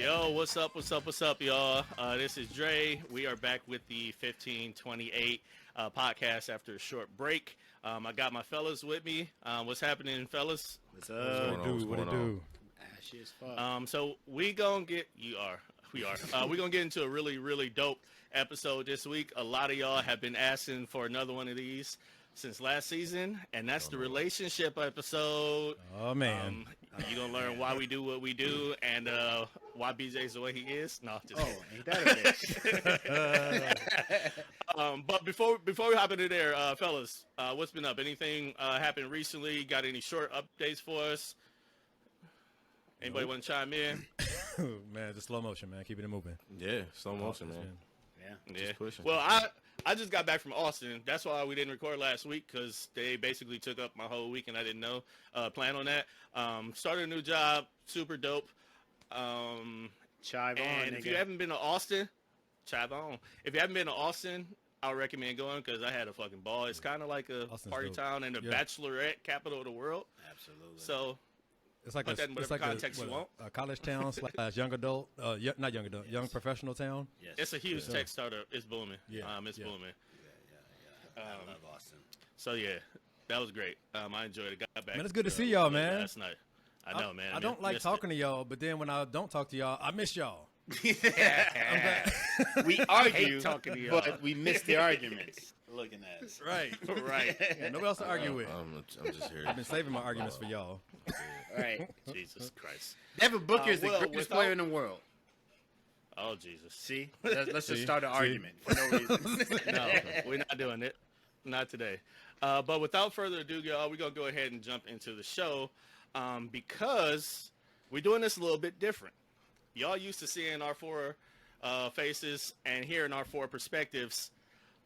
Yo, what's up, y'all? This is Dre. We are back with the 1528 podcast after a short break. I got my fellas with me. What's happening, fellas? What's up? What it do? Ashy as fuck. So we gonna get we gonna get into a really, really dope episode this week. A lot of y'all have been asking for another one of these since last season, and that's the relationship episode. Oh man, you're gonna learn why we do what we do and why BJ's the way he is. No, just ain't that a bitch? but before we hop into there, fellas, what's been up? Anything happened recently? Got any short updates for us? Anybody want to chime in? man, just slow motion, man. Keeping it moving. Yeah, slow motion, man. Yeah. Just pushing. Well, I just got back from Austin. That's why we didn't record last week, because they basically took up my whole week and I didn't know. Plan on that. Started a new job. Super dope. Chive on, and if you haven't been to Austin, chive on. If you haven't been to Austin, I recommend going because I had a fucking ball. It's kind of like a Austin's party dope. town and the bachelorette capital of the world. Absolutely. So It's like put that in whatever context you want. a college town / young adult, not young adult, young professional town. Yes. It's a huge tech startup. It's booming. Yeah, it's booming. Yeah. I love Austin. So yeah, that was great. I enjoyed it. Got back. Man, it's good to see y'all, late man. Last night. I know, man. I don't like Missed talking to y'all, but then when I don't talk to y'all, I miss y'all. We argue, talking to y'all. but we miss the arguments. Looking at us. Right. Right. Yeah, nobody else to argue with. I'm just here. I've been saving my arguments for y'all. All right. Jesus Christ. Devin Booker is the well, greatest player in the world. Oh Jesus. See? Let's just start an See? argument for no reason. No, we're not doing it. Not today. But without further ado, y'all, we're going to go ahead and jump into the show because we're doing this a little bit different. Y'all used to seeing our four faces and hearing our four perspectives,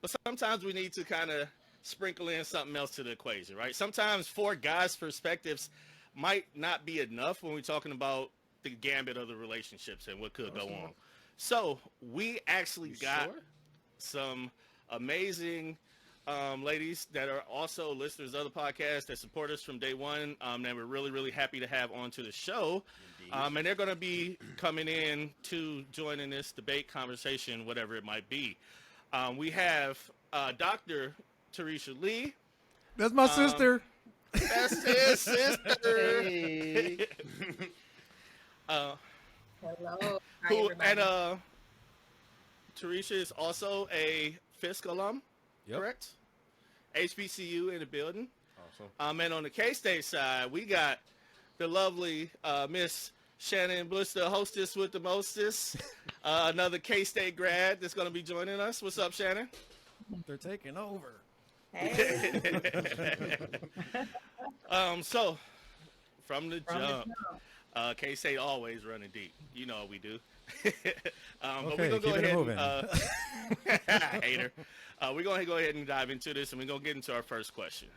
but sometimes we need to kind of sprinkle in something else to the equation, right? Sometimes four guys' perspectives might not be enough when we're talking about the gambit of the relationships and what could go on. So we actually got some amazing ladies that are also listeners of the podcast that support us from day one, that we're really, really happy to have onto the show. And they're going to be coming in to join in this debate, conversation, whatever it might be. We have Dr. Terisha Lee. That's my sister. That's his sister. Hey. Hello. Hi, Who, everybody. and Terisha is also a Fisk alum, Yep. correct? HBCU in the building. Awesome. And on the K-State side, we got the lovely Miss Shannon Bush, the hostess with the mostest, another K-State grad that's going to be joining us. What's up, Shannon? They're taking over. Hey. So, from the From the jump, K-State always running deep. You know what we do. But Okay, we're going to go keep it ahead moving. and, hater. We're going to go ahead and dive into this, and we're going to get into our first question.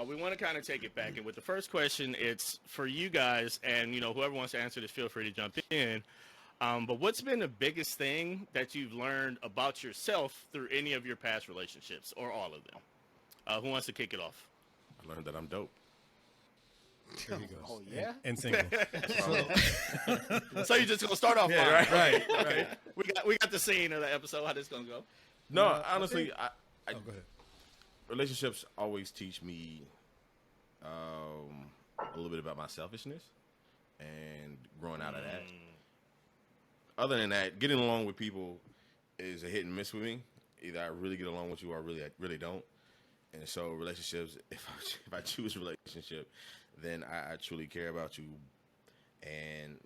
We want to kind of take it back. And with the first question, it's for you guys, and, whoever wants to answer this, feel free to jump in. But what's been the biggest thing that you've learned about yourself through any of your past relationships, or all of them? Who wants to kick it off? I learned that I'm dope. There he goes. Oh, yeah? And single. So you're just gonna start off, Yeah, fine. right. Okay. We got the scene of the episode. How this gonna go? No, honestly, Oh, go ahead. relationships always teach me a little bit about my selfishness and growing out of that. Other than that, getting along with people is a hit and miss with me. Either I really get along with you or I really don't. And so relationships, if I choose a relationship, then I truly care about you. And,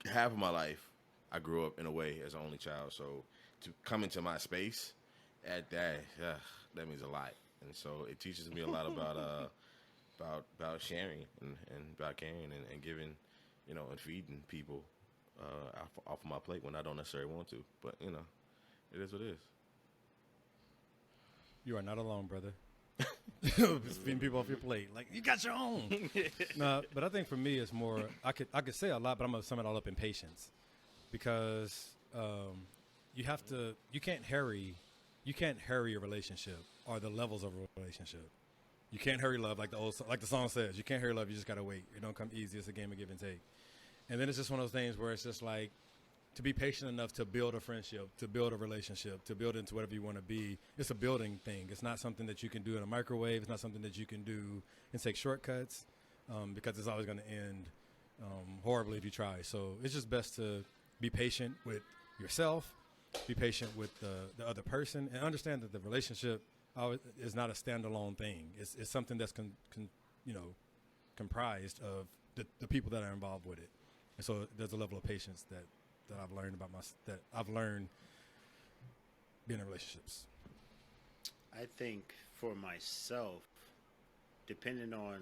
half of my life, I grew up in a way as an only child. So to come into my space at that means a lot. And so it teaches me a lot about sharing and about caring and giving, and feeding people off of my plate when I don't necessarily want to. But, it is what it is. You are not alone, brother. Just feeding people off your plate. Like, you got your own. No, but I think for me it's more, I could say a lot, but I'm going to sum it all up in patience. Because you can't hurry a relationship or the levels of a relationship. You can't hurry love, like the song says. You can't hurry love, you just got to wait. It don't come easy. It's a game of give and take. And then it's just one of those things where it's just like to be patient enough to build a friendship, to build a relationship, to build into whatever you want to be. It's a building thing. It's not something that you can do in a microwave. It's not something that you can do and take shortcuts because it's always going to end horribly if you try. So it's just best to be patient with yourself, be patient with the other person, and understand that the relationship is not a standalone thing. It's something that's comprised of the people that are involved with it. And so there's a level of patience that I've learned that I've learned being in relationships. I think for myself, depending on,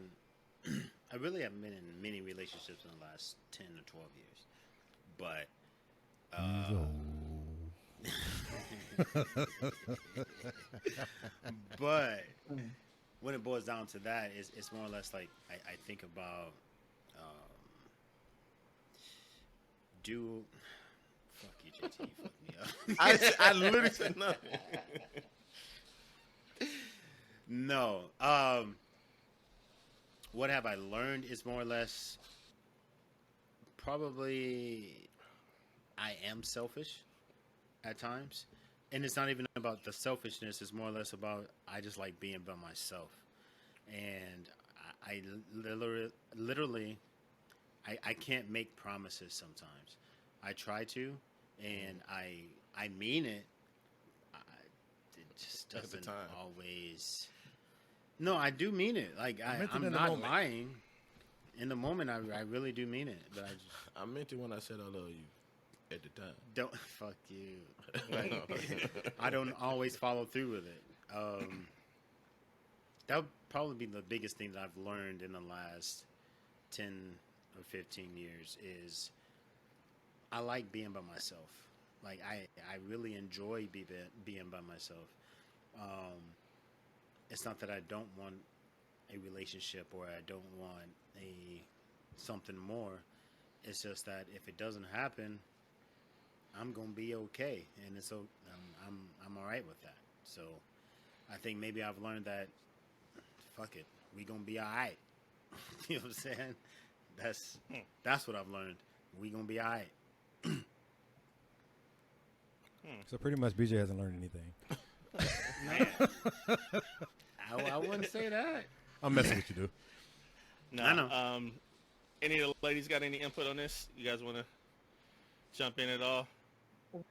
I really haven't been in many relationships in the last 10 or 12 years, but when it boils down to that, it's more or less like I think about fuck you, JT, you fucked me up. I literally said nothing. No. What have I learned is more or less probably I am selfish at times. And it's not even about the selfishness. It's more or less about I just like being by myself. And I literally I can't make promises sometimes. I try to, and I mean it. It just At the doesn't time. always. No, I do mean it. Like meant it I'm in the not moment. lying. In the moment, I really do mean it. But I just I meant it when I said I love you at the time. don't fuck you. Like, I don't always follow through with it. That would probably be the biggest thing that I've learned in the last 10 or 15 years is I like being by myself. Like I really enjoy being by myself. It's not that I don't want a relationship or I don't want something more. It's just that if it doesn't happen, I'm gonna be okay, and it's so I'm all right with that. So I think maybe I've learned that. Fuck it, we gonna be all right. You know what I'm saying? That's what I've learned. We gonna be all right. So pretty much BJ hasn't learned anything. Man, I wouldn't say that. I'm messing with you, dude. No, I know. Any of the ladies got any input on this? You guys want to jump in at all? Well,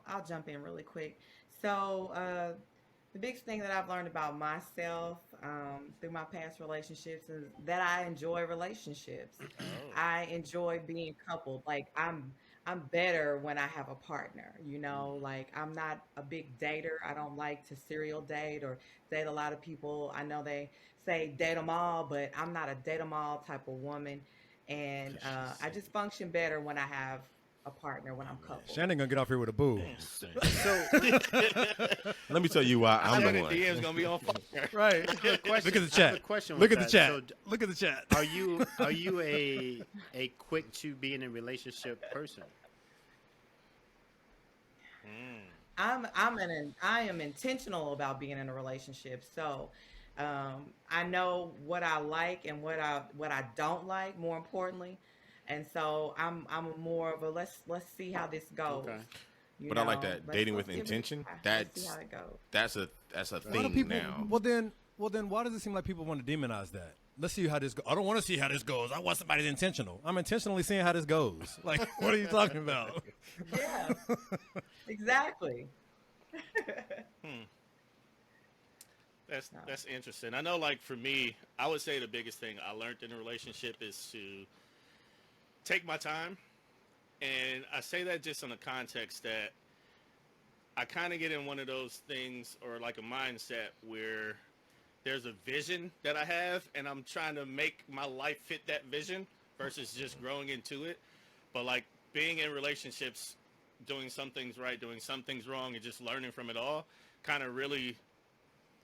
I'll jump in really quick. So the biggest thing that I've learned about myself through my past relationships is that I enjoy relationships. I enjoy being coupled. Like I'm better when I have a partner. Like I'm not a big dater. I don't like to serial date or date a lot of people. I know they say date them all, but I'm not a date them all type of woman. And I just function better when I have a partner, when I'm coupled. Shannon gonna get off here with a boo. So Let me tell you why I'm the Shannon one. DM's gonna be on fire. Right. question, Look at the I have chat. a question Look with at the that. chat. So, Look at the chat. are you a quick to be in a relationship person? I am intentional about being in a relationship. So I know what I like and what I don't like, more importantly. And so I'm more of a let's see how this goes. Okay. You But I like know? that Let's- dating let's with give it a intention. try. Let's That's see how it goes. that's a A lot of thing people. now. Well, then, why does it seem like people want to demonize that? Let's see how this goes. I don't want to see how this goes. I want somebody that's intentional. I'm intentionally seeing how this goes. Like, what are you talking about? Yeah, exactly. That's interesting. I know, like for me, I would say the biggest thing I learned in a relationship is to take my time, and I say that just in the context that I kind of get in one of those things or like a mindset where there's a vision that I have, and I'm trying to make my life fit that vision versus just growing into it. But like being in relationships, doing some things right, doing some things wrong, and just learning from it all kind of really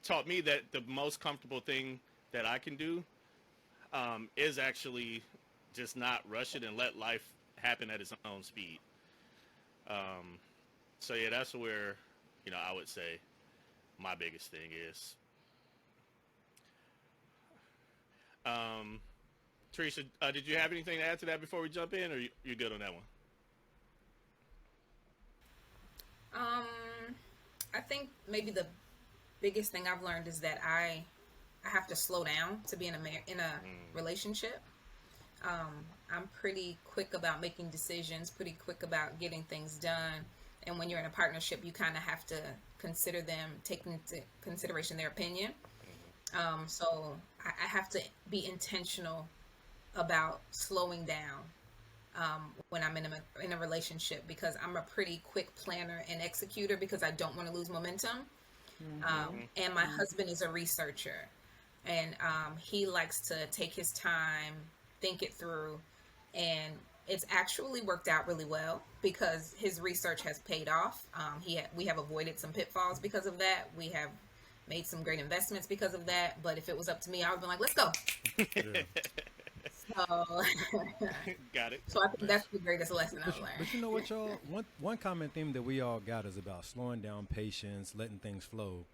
taught me that the most comfortable thing that I can do is actually just not rush it and let life happen at its own speed. So yeah, that's where, I would say my biggest thing is. Terisha, did you have anything to add to that before we jump in, or you good on that one? I think maybe the biggest thing I've learned is that I have to slow down to be in a relationship. I'm pretty quick about making decisions, pretty quick about getting things done. And when you're in a partnership, you kind of have to consider them, take into consideration their opinion. So I have to be intentional about slowing down when I'm in a relationship, because I'm a pretty quick planner and executor because I don't want to lose momentum. And my husband is a researcher, and he likes to take his time, think it through, and it's actually worked out really well because his research has paid off. We have avoided some pitfalls because of that. We have made some great investments because of that. But if it was up to me, I would have been like, let's go. So, got it. So I think that's the greatest lesson I've learned. But you know what, y'all? One common theme that we all got is about slowing down, patience, letting things flow.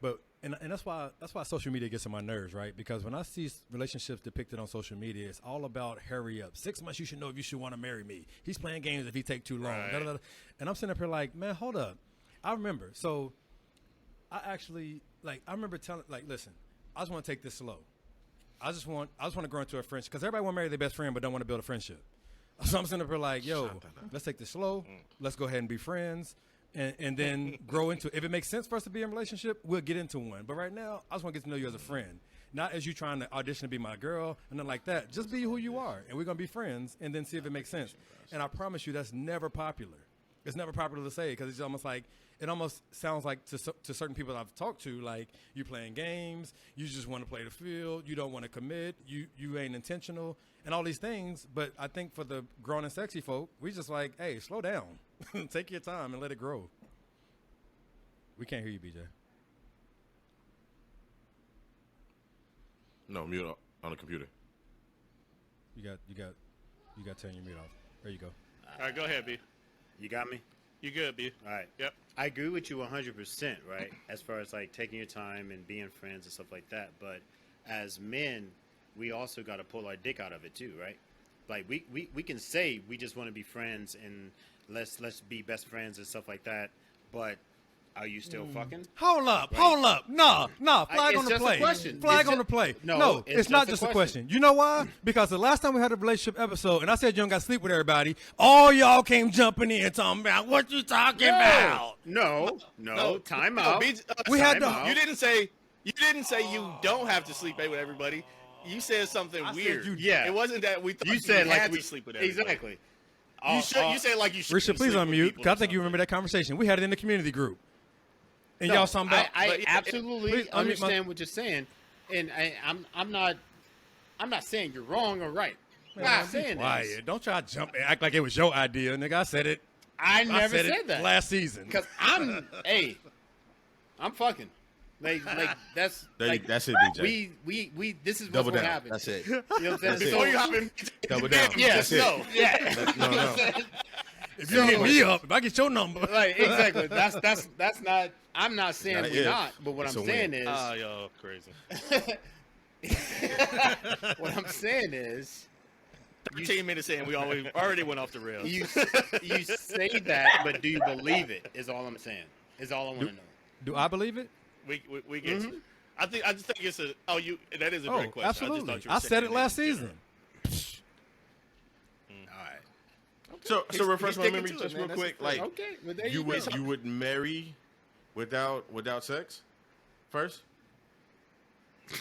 But and that's why social media gets on my nerves, right? Because when I see relationships depicted on social media, it's all about hurry up. 6 months, you should know if you should want to marry me. He's playing games if he take too long. Right. Da, da, da. And I'm sitting up here like, man, hold up. I remember. So I remember telling, like, listen, I just want to take this slow. I just want to grow into a friendship, because everybody want to marry their best friend but don't want to build a friendship. So I'm sitting up here like, yo, let's take this slow. Let's go ahead and be friends. And then grow into, if it makes sense for us to be in a relationship, we'll get into one. But right now, I just want to get to know you as a friend. Not as you trying to audition to be my girl and nothing like that. Just be who you are, and we're going to be friends and then see if it makes sense. And I promise you, that's never popular. It's never popular to say, because it's almost like, it almost sounds like to certain people that I've talked to, like, you playing games, you just want to play the field, you don't want to commit, you ain't intentional, and all these things. But I think for the grown and sexy folk, we just like, hey, slow down. Take your time and let it grow. We can't hear you, BJ. No, mute on the computer. You got to turn your mute off. There you go. All right, go ahead, B. You got me? You good, B? All right. Yep. I agree with you 100%, right? As far as like taking your time and being friends and stuff like that. But as men, we also got to pull our dick out of it too, right? Like we can say we just want to be friends and let's be best friends and stuff like that. But are you still fucking? Hold up, Right. hold up. No, flag It's on the just a play. question. Flag It's on ju- the play. No, It's not just a question. You know why? Because the last time we had a relationship episode, and I said you don't got to sleep with everybody, all y'all came jumping in talking about what you talking about. No. Time out. B, We had Time to- out. You didn't say you don't have to sleep with everybody. You said something I said weird. Yeah. It wasn't that we thought You said like had we to sleep with everybody. exactly. You said like you should. Risha, please unmute, because I think you remember that conversation. We had it in the community group. And y'all talking about... I but- absolutely Please unmute understand what you're saying, and I'm not saying you're wrong or right. What I'm saying Quiet. is, Don't try to jump and act like it was your idea, nigga. I said it. I never said said it that last season. because I'm fucking like that's like, That's it, BJ. we this is what's Double gonna down. happen. That's it. You know what I'm saying? That's it. Before you hop in, Double down. Yeah, That's it. no, yeah. No. If you hit me up, if I get your number. Like exactly. That's not. I'm not saying Not an we're if. not, but what It's I'm a saying win. is, oh, yo, crazy. what I'm saying is, 13 minutes in, we already went off the rails. you say that, but do you believe it? Is all I'm saying. Is all I want to know. Do I believe it? we get you. I just think it's a. Oh, that is a Oh, great question. absolutely. I, just thought you were I said saying it last in season. All right. So refresh my sticking memory to it, just man. real That's quick. the thing. Like Okay. Well, there you go. would marry without sex first?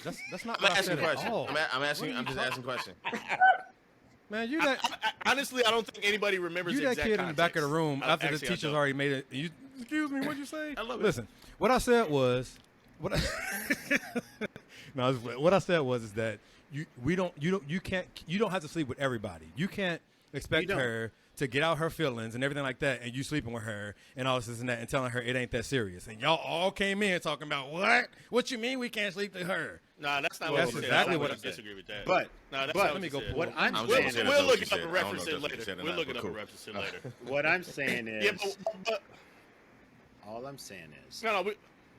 That's not I'm what I asking said a at question. all. I'm asking. I'm just asking a question. Man, you that Honestly, I don't think anybody remembers you the that exact kid in the back of the context. room after the Actually, I teacher's don't. already made it. You, excuse me, what'd you say? I love it. Listen, what I said was what I, no, what I said was is that you don't have to sleep with everybody. You can't expect You don't. her to get out her feelings and everything like that, and you sleeping with her and all this and that, and telling her it ain't that serious. And y'all all came in talking about what? What you mean we can't sleep with her? Nah, that's not Well, what that's you said. exactly I what would I said. disagree with that. But no, that's but- not Let what me you go said. pull What up. I'm I was We'll, gonna say saying, that's we'll what look she it up said. and I don't reference know it if that's what later. she said or We'll not, look it but up cool. and reference it later. what I'm saying is, Yeah, but all I'm saying is, no, all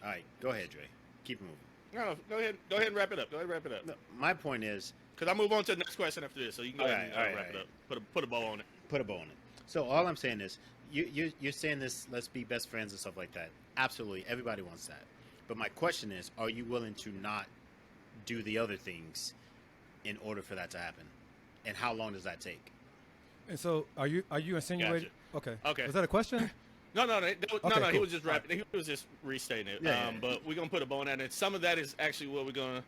right, go ahead, Dre. Keep moving. go ahead and wrap it up. Go ahead and wrap it up. No, my point is, Because I move on to the next question after this, so you can go ahead and wrap it up. Put a bow on it. Put a bow on it. So all I'm saying is, you're saying this. Let's be best friends and stuff like that. Absolutely, everybody wants that. But my question is, are you willing to not do the other things in order for that to happen? And how long does that take? And so, are you insinuating? Gotcha. Okay. Was that a question? No. No. Cool. He was just rapping. He was just restating it. But we're gonna put a bow on that, and some of that is actually what we're gonna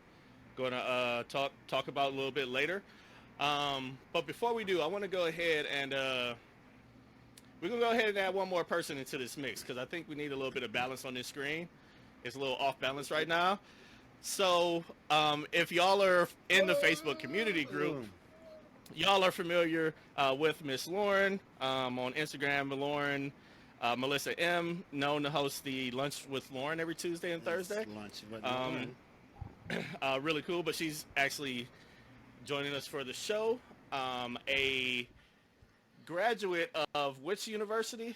talk about a little bit later. But before we do, I want to go ahead and we're gonna go ahead and add one more person into this mix because I think we need a little bit of balance on this screen. It's a little off balance right now. So if y'all are in the Facebook community group, y'all are familiar with Miss Lauren on Instagram. Lauren Melissa M, known to host the Lunch with Lauren every Tuesday and Thursday. Really cool, but she's actually joining us for the show. A graduate of which university?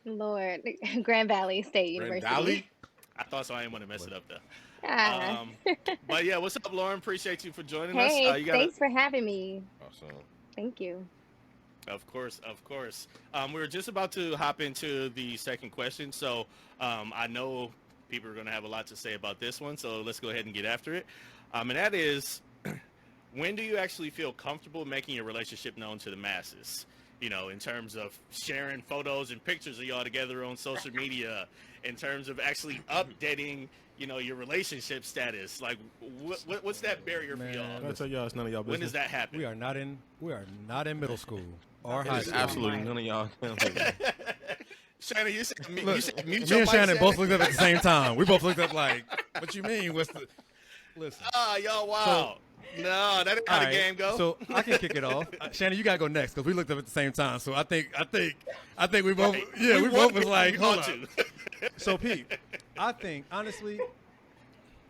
Lord, Grand Valley State University. Valley? I thought so. I didn't want to mess it up though. Ah. But yeah, what's up, Lauren? Appreciate you for joining Hey, us. thanks for having me. Awesome. Thank you. Of course. We were just about to hop into the second question, so I know people are going to have a lot to say about this one, so let's go ahead and get after it. And that is, when do you actually feel comfortable making your relationship known to the masses? You know, in terms of sharing photos and pictures of y'all together on social media, in terms of actually updating, you know, your relationship status. Like, what's that barrier for y'all? Can I tell y'all it's none of y'all business? When does that happen? We are not in middle school or high It's school. absolutely none of y'all. Shannon, you said mute Look, your me mic, and Shannon both Shannon? looked up at the same time. We both looked up like, what you mean? Listen. Y'all wild. No, that ain't how All the right, game go. So I can kick it off. Shannon, you gotta go next because we looked up at the same time. So I think we both, Right. we both was we like, hold want on. to. So Pete, I think honestly,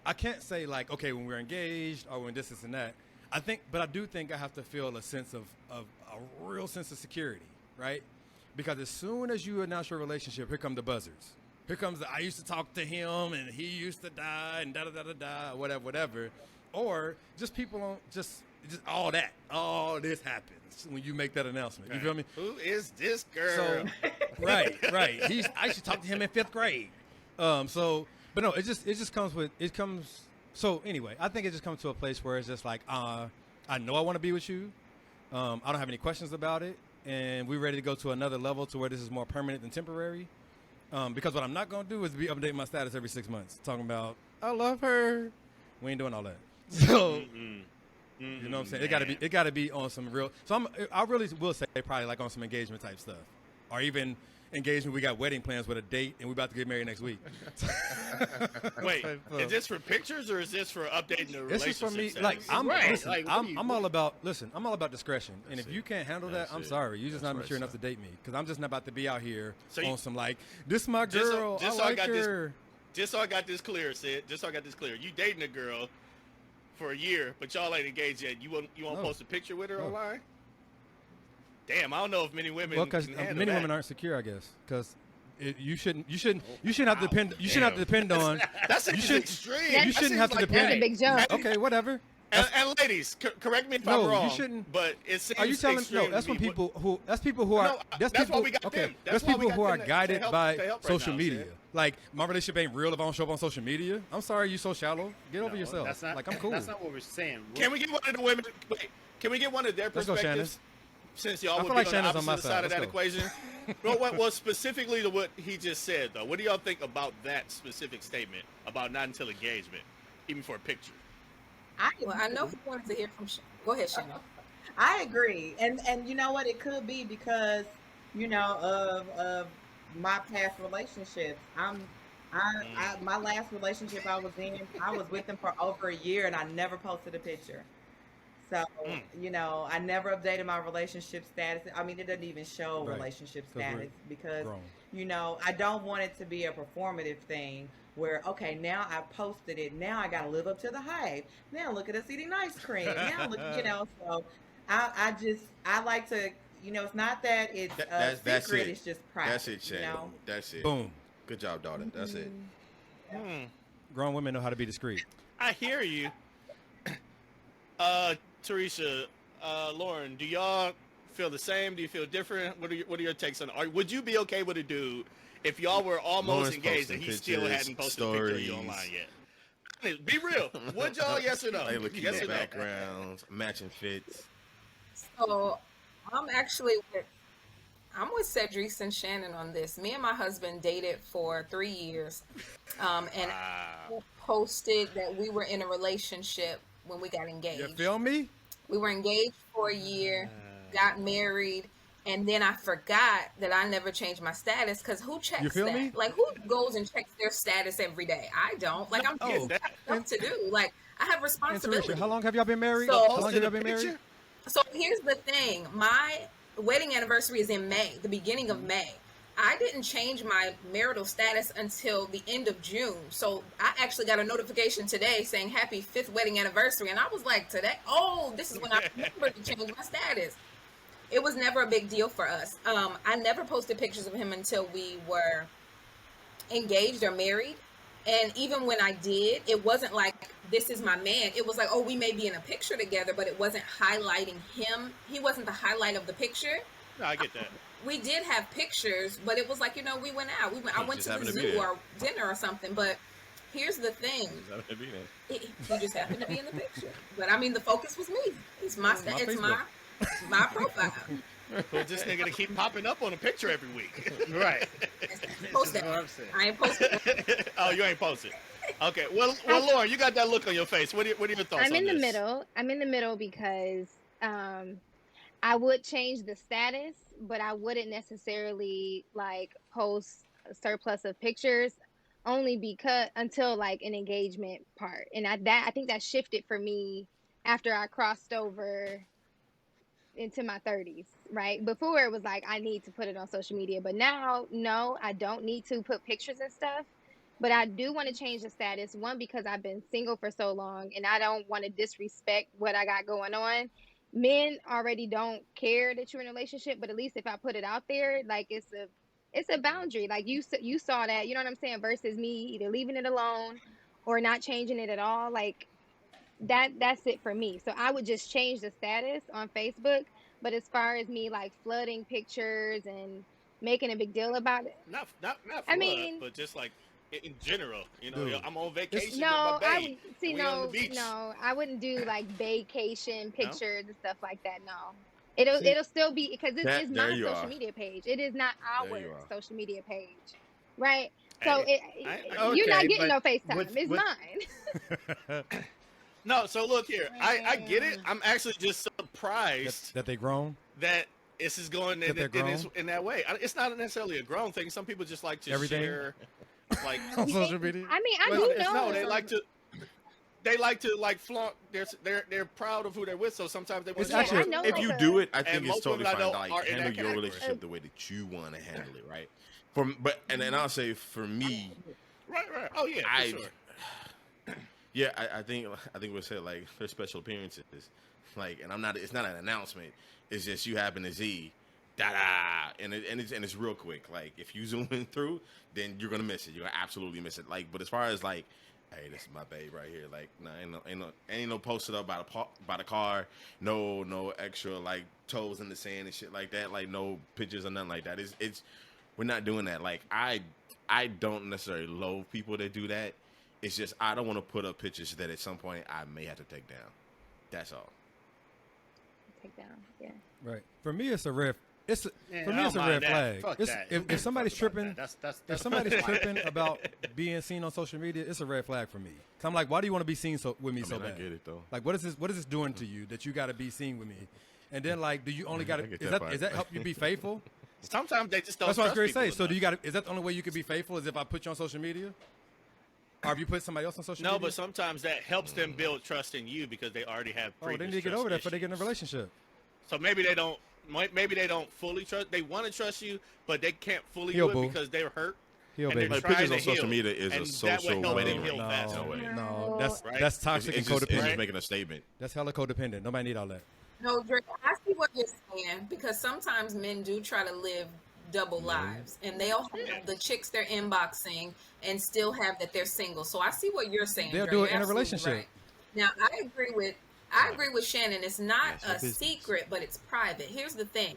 I can't say like, okay, when we're engaged or when this and that. But I do think I have to feel a sense of a real sense of security, right? Because as soon as you announce your relationship, here come the buzzers. Here comes I used to talk to him and he used to die and da-da-da-da-da, whatever. Or just people on just all that. All this happens when you make that announcement. You feel me? Who is this girl? So, right. I used to talk to him in 5th grade. But no, it comes. So anyway, I think it just comes to a place where it's just like, I know I want to be with you. I don't have any questions about it, and we're ready to go to another level to where this is more permanent than temporary. Because what I'm not gonna do is be updating my status every 6 months, talking about I love her. We ain't doing all that. So. You know what I'm saying? It gotta be on some real. So I really will say probably like on some engagement type stuff, or even engagement. We got wedding plans with a date, and we're about to get married next week. Wait, is this for pictures or is this for updating the relationship? This is for me. status? Like I'm, Right. listen, Like, I'm all about. Listen, I'm all about discretion, and if That's you it. can't handle that, That's I'm it. sorry. You're just That's not right, mature enough to son. date me because I'm just not about to be out here So on some like this my Just so- girl. just I so I like got this- her. Just so I got this clear, Sid. Just so I got this clear. You dating a girl for a year, but y'all ain't engaged yet. You won't No. post a picture with her No. online? Damn, I don't know if many women. Well, because can handle many that. women aren't secure, I guess. Because you shouldn't have to depend. You shouldn't have to depend on. That seems you should- extreme. Yeah, You That shouldn't seems have to like- depend. That's a big jump. Okay, whatever. And ladies, correct me if No, I'm you wrong. shouldn't- But it seems Are you telling me? extreme No, that's to when me. people who. That's people who are. No, That's that's people. why we got okay, them. that's That's why we people got who are them to guided help by right social now, media. Sid. Like my relationship ain't real if I don't show up on social media. I'm sorry, you so shallow. Get over No, yourself. That's not, like I'm cool. That's not what we're saying. Can we get one of the women? Wait, can we get one of their Let's go, Shannon. perspectives? Since y'all I would feel be like on Shannon's the on my opposite side. side of Let's that go. equation. Well, specifically to what he just said, though. What do y'all think about that specific statement about not until engagement, even for a picture? Well, I know he wanted to hear from. Go ahead, Shannon. I agree, and you know what? It could be because of my past relationships. My last relationship I was in, I was with them for over a year, and I never posted a picture. So I never updated my relationship status. I mean, it doesn't even show Right. relationship 'Cause we're status because grown. I don't want it to be a performative thing. Where okay, now I posted it. Now I got to live up to the hype. Now look at us eating ice cream. Now look, So I like to, it's not that it's That's secret. it. It's just private. That's it, Shannon. That's it. Boom. Good job, daughter. That's it. Hmm. Grown women know how to be discreet. I hear you. Terisha, Lauren, do y'all feel the same? Do you feel different? What are your takes on it? Or would you be okay with a dude if y'all were almost Lauren's engaged and posting he still pictures, hadn't posted a picture of you stories. online yet? Be real. Would y'all, yes or no? Like look Yes cute or no? backgrounds, matching fits. So I'm with Cedric and Shannon on this. Me and my husband dated for 3 years, and Wow. posted that we were in a relationship when we got You engaged. feel me? We were engaged for a year, got married, and then I forgot that I never changed my status because who checks You feel that? me? Like, who goes and checks their status every day? I don't. Like, I'm Oh, that. stuff to do. Like, I have And responsibility. Terisha, how long have y'all been married? So- How long have y'all been married? Picture? So here's the thing. My wedding anniversary is in May, the beginning of May. I didn't change my marital status until the end of June. So I actually got a notification today saying happy 5th wedding anniversary. And I was like, today? Oh, this is when I remembered to change my status. It was never a big deal for us. I never posted pictures of him until we were engaged or married. And even when I did, it wasn't like, this is my man. It was like, oh, we may be in a picture together, but it wasn't highlighting him. He wasn't the highlight of the picture. No, I get that. We did have pictures, but it was like, you know, we went out. I went just to the happened to be zoo there. or dinner or something. But here's the thing. He just happened to be in the picture. But I mean, the focus was me. It's my my profile. But this nigga to keep popping up on a picture every week. Right. Post This is that. what I'm saying. I ain't posted. Oh, you ain't posted. Okay. Well, Lauren, you got that look on your face. What are your thoughts I'm on in the this? middle. I'm in the middle because I would change the status, but I wouldn't necessarily like post a surplus of pictures only because until like an engagement part. And I think that shifted for me after I crossed over into my 30s, right? Before it was like I need to put it on social media, but now no, I don't need to put pictures and stuff. But I do want to change the status, one because I've been single for so long and I don't want to disrespect what I got going on. Men already don't care that you're in a relationship, but at least if I put it out there, like it's a boundary. Like you saw that, you know what I'm saying, versus me either leaving it alone or not changing it at all. Like that's it for me. So I would just change the status on Facebook. But as far as me like flooding pictures and making a big deal about it, Not I flood, mean- but just like in general. You know, Dude. I'm on vacation no, with my I babe. would see We on the no, beach. no, I wouldn't do like vacation pictures and stuff like that. No, See- it'll still be because it's There my you social are. media page. It is not There our you are. social media page, right? So Hey, you're not okay, getting no but FaceTime. with- It's with- mine. No, so look here. I get it. I'm actually just surprised that they grown. that this is going That they're in that way. It's not necessarily a grown thing. Some people just like to Everything? share, like On social media. I mean, I Well, do it's- know. no, they like to like flaunt. They're proud of who they're with. So sometimes they want It's to actually- I know, If like you a- do it, I think and it's most totally women I fine. know Like are in handle that your category. relationship the way that you want to handle it, right? And then I'll say for me, Right. Oh yeah, for sure. Yeah, I think we said like there's special appearances, like, and I'm not. It's not an announcement. It's just you happen to see, da and it's real quick. Like if you zoom in through, then you're gonna miss it. You're gonna absolutely miss it. Like, but as far as like, hey, this is my babe right here. Like, nah, ain't no posted up by the car. No extra like toes in the sand and shit like that. Like no pictures or nothing like that. It's we're not doing that. Like I don't necessarily loathe people that do that. It's just I don't want to put up pictures that at some point I may have to take down. That's all. Take down, yeah. Right. For me, it's a red. Yeah, For I me, it's a don't red mind that. flag. Fuck It's, that. if somebody's Fuck about tripping, that. That's if somebody's tripping about being seen on social media, it's a red flag for me. 'Cause I'm like, why do you want to be seen with me so I bad? get it though. Like, what is this doing to you that you got to be seen with me? And then like, do you only got to? I get Is that that part. is that help you be faithful? Sometimes they just don't. That's what I was trust going to say. people So do you enough. got? Is that the only way you could be faithful? Is if I put you on social media, or if you put somebody else on social No, media? but sometimes that helps them build trust in you because they already have. Oh, they previous need to get trust over that before they get in a issues. relationship. So maybe they don't. Maybe they don't fully trust. They want to trust you, but they can't fully Yo, do boo. it because they're hurt. Heal, and they're baby. Like pictures trying on to social heal, media is a and that social would help way. them heal no, faster. No way. no, Right? that's toxic It's and just, it's codependent. just making a statement. That's hella codependent. Nobody need all that. No, Drake, I see what you're saying because sometimes men do try to live double lives and they'll have the chicks they're inboxing and still have that they're single. So I see what you're saying. They'll Dre. do You're it in a absolutely relationship. right. Now I agree with I agree with Shannon. It's not That's your a business. secret, but it's private. Here's the thing.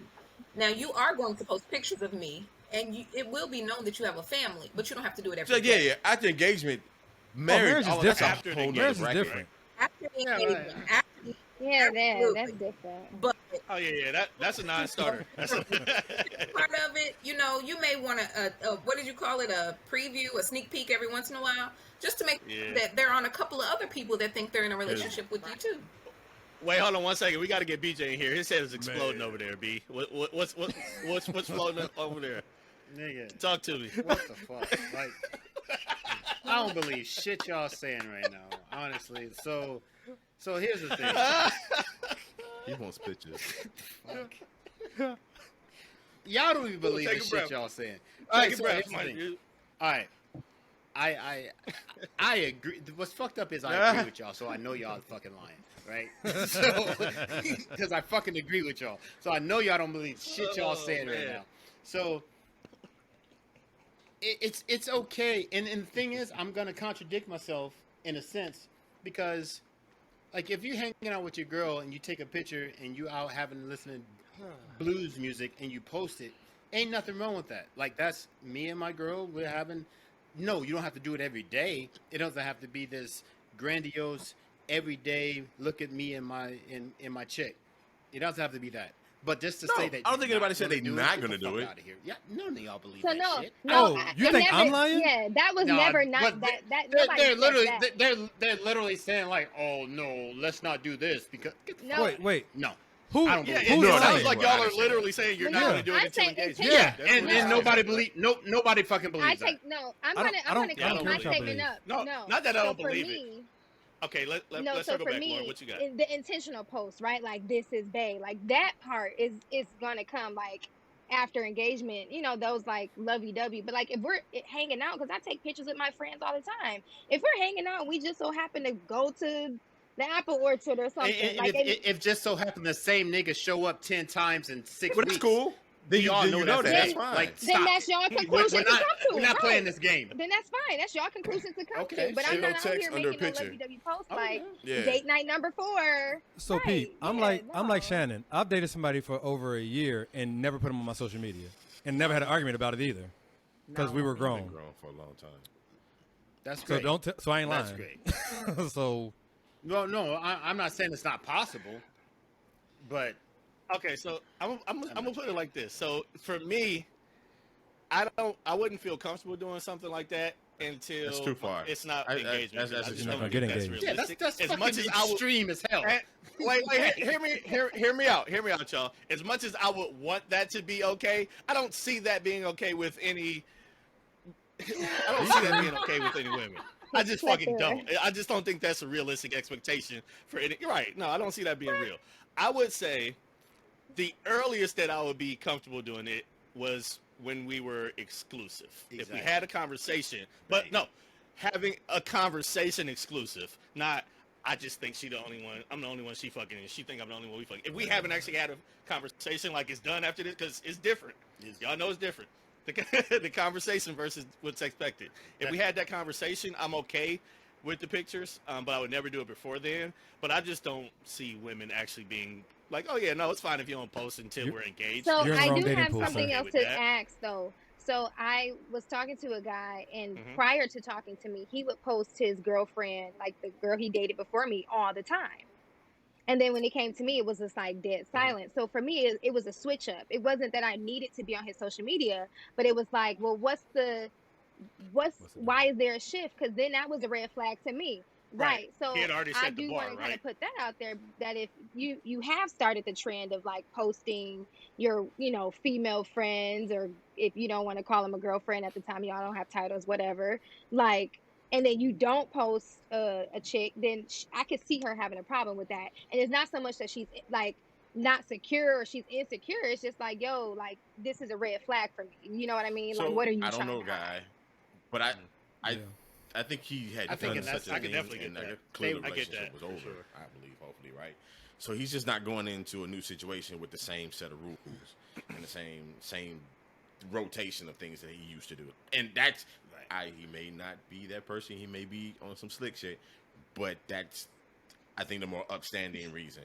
Now, you are going to post pictures of me, and it will be known that you have a family, but you don't have to do it every So, day. yeah. After engagement, marriage is all that's a different. whole nother Marriage is bracket. different. After the Yeah, engagement, right. after the, Yeah, that's absolutely. different. But Oh yeah. That's a non-starter. That's a, part of it, you may want to, what did you call it? A preview, a sneak peek every once in a while, just to make Yeah. that they're on a couple of other people that think they're in a relationship with you too. Wait, hold on 1 second. We got to get BJ in here. His head is exploding over there. B, what's floating over there? Nigga, Talk to me. what the fuck? Like, I don't believe shit y'all saying right now, honestly. So here's the thing. He wants pictures. Y'all don't even believe Take the a shit breath. y'all saying. All right, Take a so breath, here's the Mike. thing. All right. I agree. What's fucked up is I agree with y'all, so I know y'all fucking lying, right? So, because I fucking agree with y'all, so I know y'all don't believe shit y'all saying right man. now. So it's okay, and the thing is, I'm gonna contradict myself in a sense because, like, if you're hanging out with your girl and you take a picture and you out having listening blues music and you post it, ain't nothing wrong with that. Like, that's me and my girl. We're having. No, you don't have to do it every day. It doesn't have to be this grandiose every day. Look at me and my chick. It doesn't have to be that. But just to No, say that I don't think you're anybody not said gonna they're do not get gonna the do fuck it. Outta here. Yeah, none of y'all believe So that no, shit. no. Oh, you I think never, I'm lying? Yeah, that was No, never not but that. they're Nobody said literally that. they're literally saying like, oh no, let's not do this because No. Wait. no. Who? I don't Yeah, believe it Who's No, sounds lying? like I y'all are understand literally saying you're No, not going to do it I'm until saying engagement. Yeah. That's and what it and sounds nobody like. believe nobody fucking I believes that. take no. I'm I gonna don't- I'm I gonna don't care clean what my y'all statement believe. up. No, No, not that I so don't for believe it. me, Okay, let's no. So circle for back, Lauren. me, What you got? the intentional post, right? Like this is bae. Like that part is gonna come like after engagement. Those like lovey dovey. But like if we're hanging out, because I take pictures with my friends all the time. If we're hanging out, and we just so happen to go to the apple orchard or something. And if just so happen the same nigga show up 10 times in 6 But weeks, it's cool. Then we you, all then know you know that. That's game. fine. Like, then stop that's it. your conclusion to come to. We're not right. playing this game. Then that's fine. That's your conclusion to come Okay, to. But send I'm no not out text here under a making no picture. lovey-dovey posts Oh, like yeah. date night number 4. So Right. Pete, I'm Yeah, like no. Shannon. I've dated somebody for over a year and never put them on my social media, and never had an argument about it either, because we were We've been grown. grown for a long time. That's So great. so I ain't That's lying. great. So No, I'm not saying it's not possible, but Okay, so I'm gonna put it like this. So for me, I wouldn't feel comfortable doing something like that until That's too far. It's not I- engagement. that's I just You're not don't gonna think get that's engaged. yeah, realistic. that's as fucking much as I would. extreme as hell. Wait, hear me out, y'all. As much as I would want that to be okay, I don't see that being okay with any. I don't see that being okay with any women. I just fucking don't. I just don't think that's a realistic expectation for any. You're right. No, I don't see that being real. I would say the earliest that I would be comfortable doing it was when we were exclusive. If we Exactly. had a conversation, but Right. no, having a conversation exclusive, not I just think she the only one. I'm the only one she fucking, and she think I'm the only one we fucking. If we haven't actually had a conversation like it's done after this, because it's different. Y'all know it's different. The conversation versus what's expected. If we had that conversation, I'm okay with the pictures, but I would never do it before then. But I just don't see women actually being like, oh yeah, no, it's fine if you don't post until we're engaged. So You're in the I wrong do dating have pool, something son. else with to that. ask though. So I was talking to a guy, and Mhm. prior to talking to me, he would post his girlfriend, like the girl he dated before me, all the time. And then when it came to me, it was just like dead silent. So for me, it was a switch up. It wasn't that I needed to be on his social media, but it was like, well, why is there a shift? Because then that was a red flag to me. Right. So He had already I set the do bar, want to kind right? of put that out there, that if you have started the trend of like posting your, female friends, or if you don't want to call them a girlfriend at the time, y'all don't have titles, whatever, like, and then you don't post a chick, then I could see her having a problem with that. And it's not so much that she's like not secure or she's insecure. It's just like, yo, like this is a red flag for me. You know what I mean? So Like, what are you I don't trying know, to guy, hide? but I Yeah. I think he had I think done that's- such a I can thing, definitely get and that. clearly the I get relationship that, was for over. sure. I believe, hopefully, right? So he's just not going into a new situation with the same set of rules and the same rotation of things that he used to do. And that's he may not be that person. He may be on some slick shit, but that's I think the more upstanding reason.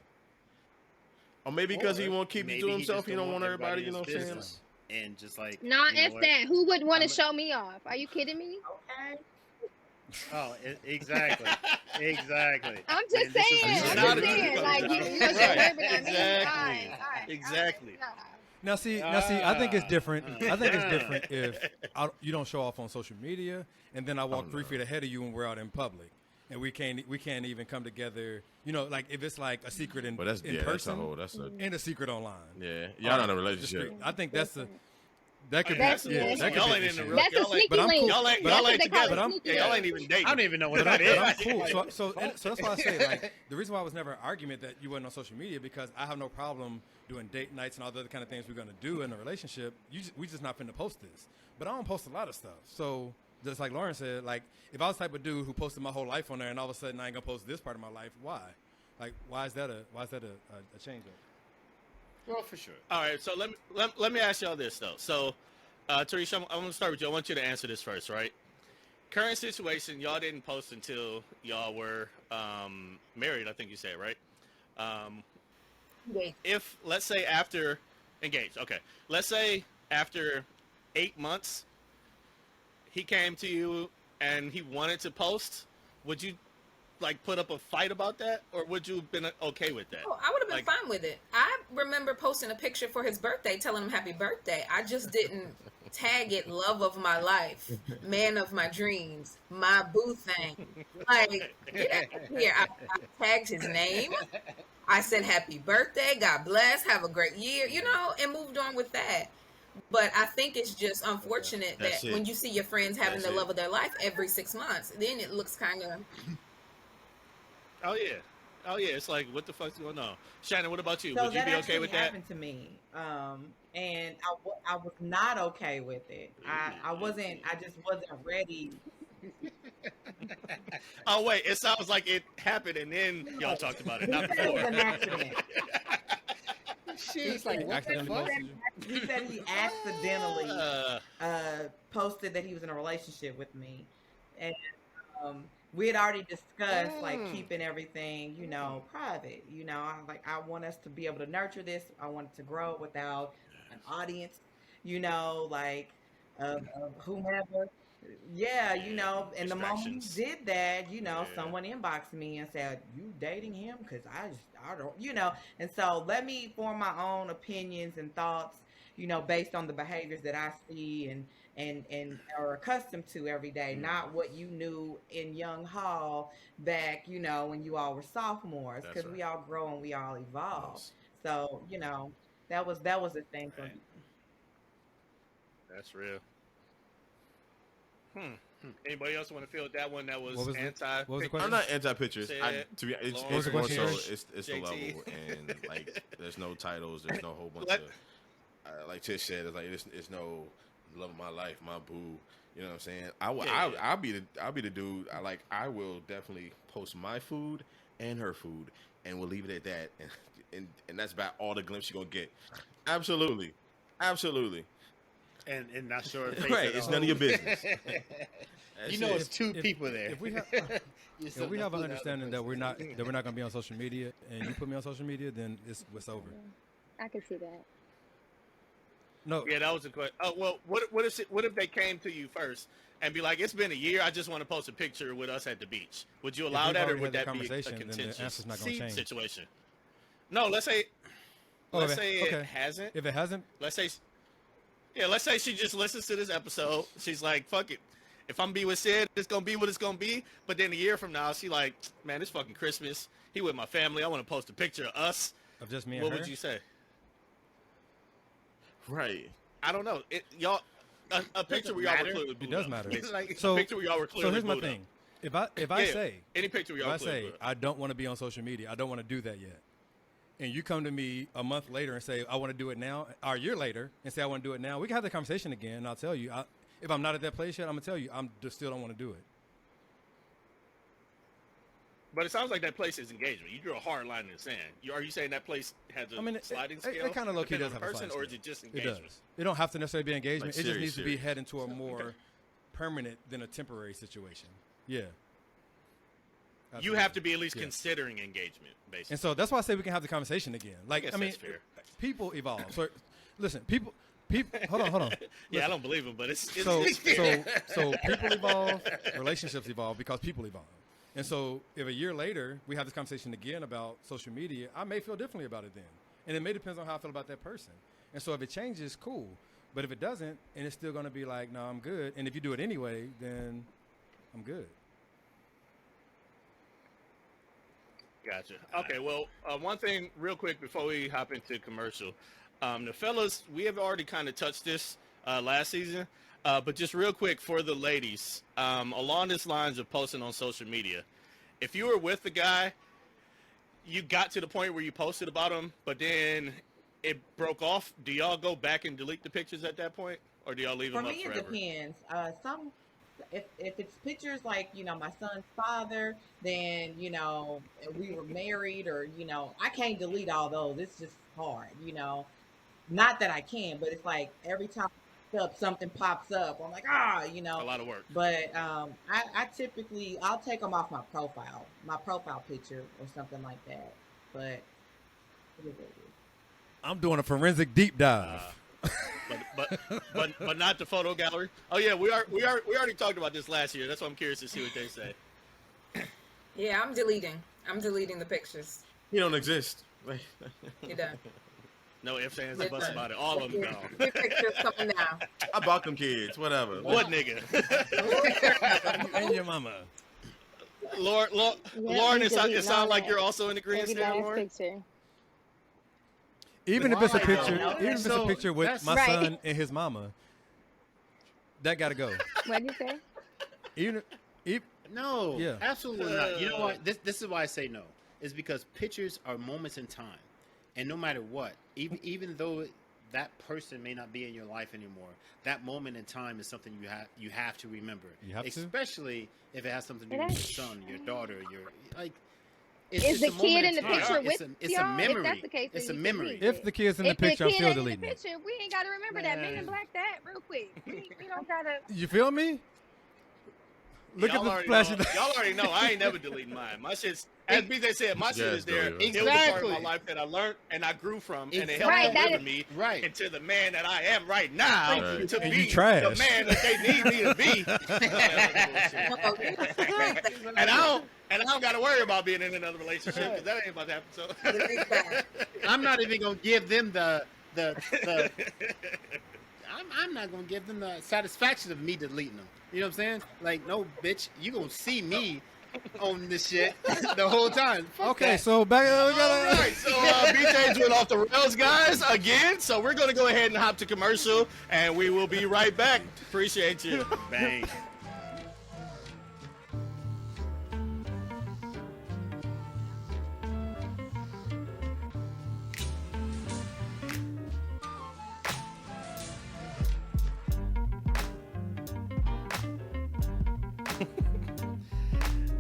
Or maybe because he won't keep it to himself. He don't want everybody, you know what I'm saying? And just like, No, you know it's what? that. Who would want to show me off? Are you kidding me? Okay. Oh, exactly, exactly. I'm just And this is- saying. this is I'm not just a- saying. Like, you Right. just blaming on me. Exactly. All right. Exactly. Nah. Now see, I think it's different. I think it's different if you don't show off on social media, and then I walk 3 feet ahead of you and we're out in public, and we can't even come together. You know, like if it's like a secret in, But that's in yeah, person that's a and a secret online. yeah. Y'all not in a relationship. I think that's the that could That's be yeah, it. that could Y'all be ain't the in the issue. real- That's a y'all ain't- sneaky but I'm link. cool. Y'all ain't That's what ain't they call together. a sneaky Yeah, y'all link. ain't even dating. I don't even know what But that is. I'm cool. So that's why I say like the reason why I was never an argument that you wasn't on social media because I have no problem doing date nights and all the other kind of things we're gonna do in a relationship. We just not finna post this. But I don't post a lot of stuff. So just like Lauren said, like if I was the type of dude who posted my whole life on there and all of a sudden I ain't gonna post this part of my life, why? Like why is that a change up? Well, for sure. All right, so let me ask y'all this though. So, Terisha, I'm going to start with you. I want you to answer this first, right? Current situation, y'all didn't post until y'all were married. I think you said, right? Engaged. If let's say after engaged, okay. Let's say after 8 months, he came to you and he wanted to post. Would you like put up a fight about that, or would you have been okay with that? Oh, I would have been Like- fine with it. I remember posting a picture for his birthday, telling him happy birthday. I just didn't tag it love of my life, man of my dreams, my boo thing. Like, get out of here. I tagged his name. I said happy birthday, God bless, have a great year, and moved on with that. But I think it's just unfortunate That's that it. when you see your friends having That's the it. love of their life every 6 months, then it looks kind of... Oh yeah, it's like what the fuck's going on? Shannon, what about you? So Would you that be actually okay with that? happened to me, and I was not okay with it. I wasn't. I just wasn't ready. Oh wait, it sounds like it happened and then y'all talked about it, He not said it was before. an accident. She's like, what the Accidentally fuck? posted you? He said he accidentally Uh, posted that he was in a relationship with me, and we had already discussed like keeping everything, private. I want us to be able to nurture this. I want it to grow without an audience, of whomever. Yeah, and the moment he distractions. did that, Yeah. someone inboxed me and said, "You dating him?" Because I don't, And so let me form my own opinions and thoughts, based on the behaviors that I see and are accustomed to every day, not what you knew in Young Hall back, when you all were sophomores, That's because we right. all grow and we all evolve. Yes. So, that was the thing for Right. me. That's real. Anybody else want to fill that one that was, What was the- anti? what was the pic- question? I'm not anti-pictures. Said To be, it's, Lauren. it's What more was the so question? it's the JT. level and like there's no titles, there's no whole bunch Let- of like Tish said, it's like it's no love of my life, my boo. You know what I'm saying? Yeah. I'll be the dude. I will definitely post my food and her food, and we'll leave it at that. And that's about all the glimpse you're gonna get. Absolutely. And not sure if Right, it's none of your business. You know, it's two people there. If we have if we have an understanding that we're not going to be on social media, and you put me on social media, then it's over. I can see that. No, Yeah, that was the question. Oh well, what if they came to you first and be like, "It's been a year. I just want to post a picture with us at the beach." Would you allow we've that, or already would had that that be a conversation, then the contentious answer's not gonna change. situation? No, let's say it okay. hasn't. If it hasn't, Let's say she just listens to this episode. She's like, "Fuck it. If I'm be with Sid, it's gonna be what it's gonna be." But then a year from now, she like, "Man, it's fucking Christmas. He with my family. I want to post a picture of us." of just me and What her, would you say? Right. I don't know. A picture where y'all were matter. clearly it booed does up. matter. Like, So, a picture where y'all were clearly so here's my booed up. thing. If I Yeah, say any picture where if y'all I clearly say booed up. I don't want to be on social media, I don't want to do that yet, and you come to me a month later and say I want to do it now, or a year later and say I want to do it now, we can have the conversation again, and I'll tell you. If I'm not at that place yet, I'm gonna tell you I just still don't want to do it. But it sounds like that place is engagement. You drew a hard line in the sand. Are you saying that place has a I mean, sliding scale? it kind of low key depending does on have the a person, sliding or is scale. it just It engagement? does. It don't have to necessarily be engagement. Like It just needs to be serious. head into a more permanent than a temporary situation. Yeah. You have to be at least considering engagement, basically. And so that's why I say we can have the conversation again. Like, guess I mean, that's fair. people evolve. So, listen, people. Hold on. Yeah, I don't believe him, but it's So fair. people evolve, relationships evolve because people evolve. And so if a year later we have this conversation again about social media, I may feel differently about it then. And it may depend on how I feel about that person. And so if it changes, cool. But if it doesn't, and it's still going to be like, no, I'm good. And if you do it anyway, then I'm good. Gotcha. Okay, well, one thing real quick before we hop into commercial. The fellas, we have already kind of touched this last season, but just real quick for the ladies, along this lines of posting on social media, if you were with the guy, you got to the point where you posted about him, but then it broke off, do y'all go back and delete the pictures at that point, or do y'all leave them up forever? For me, it depends. If it's pictures like, my son's father, then, we were married or, I can't delete all those. It's just hard, Not that I can, but it's like every time something pops up, I'm like, A lot of work. But I typically, I'll take them off my profile picture or something like that. But I'm doing a forensic deep dive. But not the photo gallery. Oh yeah, we already talked about this last year. That's why I'm curious to see what they say. Yeah, I'm deleting the pictures. You don't exist. You done. No ifs, ands, or buts about it. All of them gone. Your pictures coming now. I bought them kids. Whatever. What nigga? And your mama. Lauren, it sounds like you're also in the green Every stand, last Lauren. picture. Even if it's a Why? picture, No. even if it's a So picture with that's- my Right. son and his mama, that gotta go. What did you say? Even No, Yeah. absolutely not. You know what? This is why I say no. Is because pictures are moments in time, and no matter what, even though that person may not be in your life anymore, that moment in time is something you have to remember. You have to? Especially if it has something to do It with is. your son, your daughter, your like. Is the a moment kid in the time. picture It's with it's y'all? a memory. If that's the case, It's a then you can memory. delete if the kid's in the If picture, I'm kid still ain't in the deleting it. picture, we ain't got to remember that. Men in Man. black that real quick. We don't got to. You feel me? Look Y'all at the already flashing. know- Y'all already know I ain't never deleting mine. My shit's, as BJ said, my shit Yes, is there. Doyle. It was a part of Exactly. my life that I learned and I grew from, and it Exactly. helped Right, that deliver is- me Right. into the man that I am right now Right. to And be you trash. the man that they need me to be. and I don't got to worry about being in another relationship because that ain't about to happen. So Delete that. I'm not even gonna give them the I'm not gonna give them the satisfaction of me deleting them. You know what I'm saying? Like, no, bitch, you gonna see me on this shit the whole time. Fuck Okay, that. so back. We All gotta. right, so BJ's went off the rails, guys, again. So we're going to go ahead and hop to commercial, and we will be right back. Appreciate you. Bang.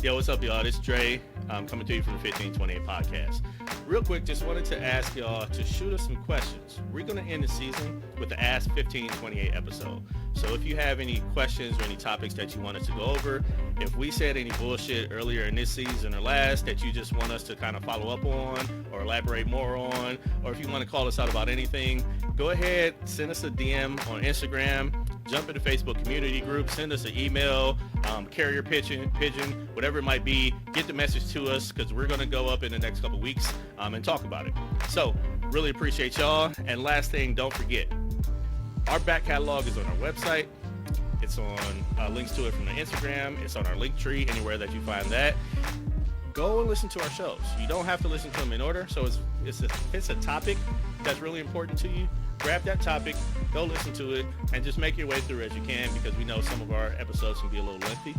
Yo, what's up, y'all? This is Dre. I'm coming to you from the 1528 podcast. Real quick, just wanted to ask y'all to shoot us some questions. We're going to end the season with the Ask 1528 episode. So if you have any questions or any topics that you want us to go over, if we said any bullshit earlier in this season or last that you just want us to kind of follow up on or elaborate more on, or if you want to call us out about anything, go ahead, send us a DM on Instagram, jump in the Facebook community group, send us an email, carrier pigeon, whatever it might be. Get the message to us because we're going to go up in the next couple weeks and talk about it. So really appreciate y'all. And last thing, don't forget, our back catalog is on our website. It's on links to it from the Instagram. It's on our link tree, anywhere that you find that. Go and listen to our shows. You don't have to listen to them in order. So it's a topic that's really important to you. Grab that topic, go listen to it, and just make your way through as you can because we know some of our episodes can be a little lengthy.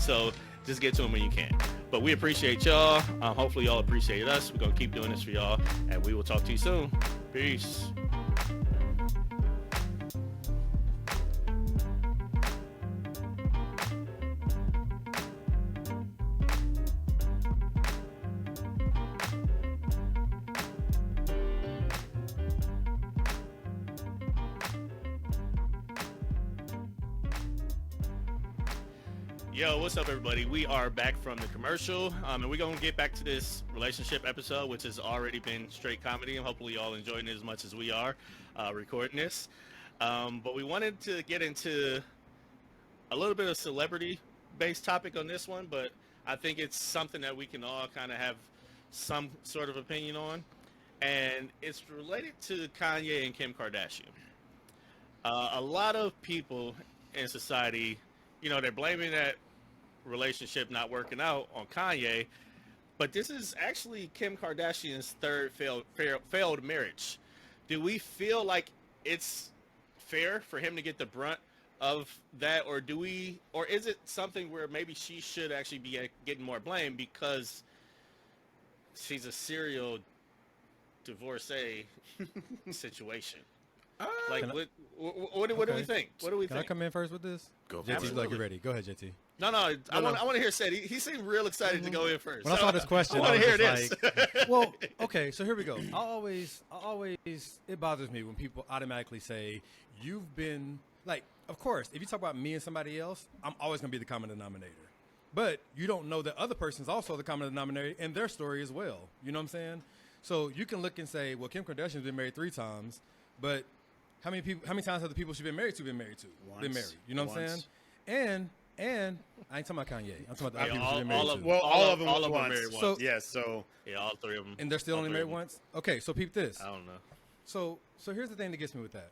So just get to them when you can. But we appreciate y'all. Hopefully y'all appreciate us. We're going to keep doing this for y'all, and we will talk to you soon. Peace. Yo, what's up, everybody? We are back from the commercial, and we're going to get back to this relationship episode, which has already been straight comedy, and hopefully y'all enjoying it as much as we are recording this. But we wanted to get into a little bit of celebrity-based topic on this one, but I think it's something that we can all kind of have some sort of opinion on, and it's related to Kanye and Kim Kardashian. A lot of people in society, you know, they're blaming that relationship not working out on Kanye, but this is actually Kim Kardashian's third failed marriage. Do we feel like it's fair for him to get the brunt of that, or is it something where maybe she should actually be getting more blame because she's a serial divorcee situation? Like, what do we think? What do we Can think? I come in first with this? Go for JT's it. like, you ready? Go ahead, JT. No, I want to hear said. He seemed real excited to go in first. When I saw this question, I want to hear this. Well, okay, so here we go. I always, it bothers me when people automatically say, you've been, like, of course, if you talk about me and somebody else, I'm always going to be the common denominator. But you don't know the other person's also the common denominator in their story as well. You know what I'm saying? So you can look and say, well, Kim Kardashian's been married 3 times, but how many times have the people she's been married to been married? Been married. You know what I'm saying? And I ain't talking about Kanye. I'm talking about the other people she's been married to. Well, all of them are once. married once. So- Yes, so Yeah, all 3 of them. And they're still All only 3 married of them. once? Okay, so peep this. I don't know. So here's the thing that gets me with that.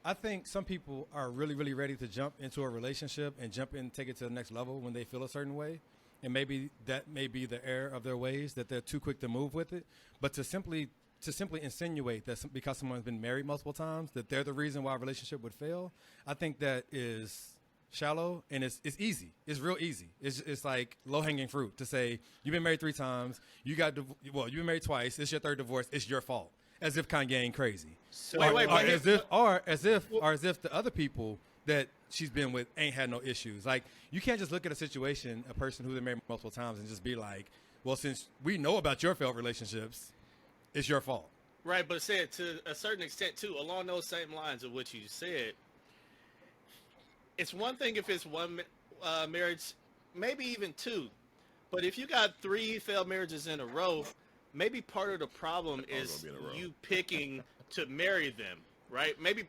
I think some people are really, really ready to jump into a relationship and jump in and take it to the next level when they feel a certain way. And maybe that may be the error of their ways, that they're too quick to move with it. But to simply insinuate that because someone's been married multiple times, that they're the reason why a relationship would fail, I think that is shallow, and it's easy. It's real easy. It's like low-hanging fruit to say, you've been married 3 times, you've been married twice, it's your 3rd divorce, it's your fault. As if Kanye ain't crazy. So Wait, Or as if the other people that she's been with ain't had no issues. Like, you can't just look at a situation, a person who's been married multiple times, and just be like, well, since we know about your failed relationships, it's your fault. Right, but said to a certain extent too, along those same lines of what you said. It's one thing if it's one marriage, maybe even 2, but if you got 3 failed marriages in a row, maybe part of the problem is gonna be in a row. you picking to marry them, right? Maybe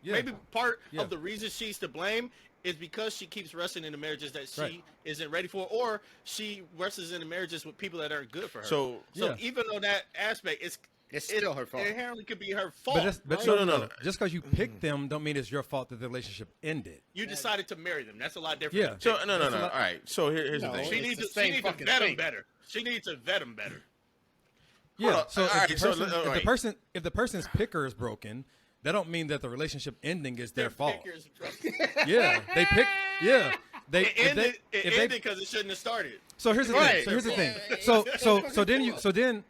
part of the reason she's to blame is because she keeps wrestling into marriages that she isn't ready for, or she wrestles into marriages with people that aren't good for her. So even on that aspect, it's still her fault. It inherently could be her fault. But right? no. Just because you picked them don't mean it's your fault that the relationship ended. You decided to marry them. That's a lot different. Yeah. So no. All right. So here's the thing. She needs to vet them better. She needs to vet them better. Yeah. So All right, if the person's picker is broken, that don't mean that the relationship ending is their fault. Yeah, they picked. Yeah, It ended because it shouldn't have started. So here's the thing.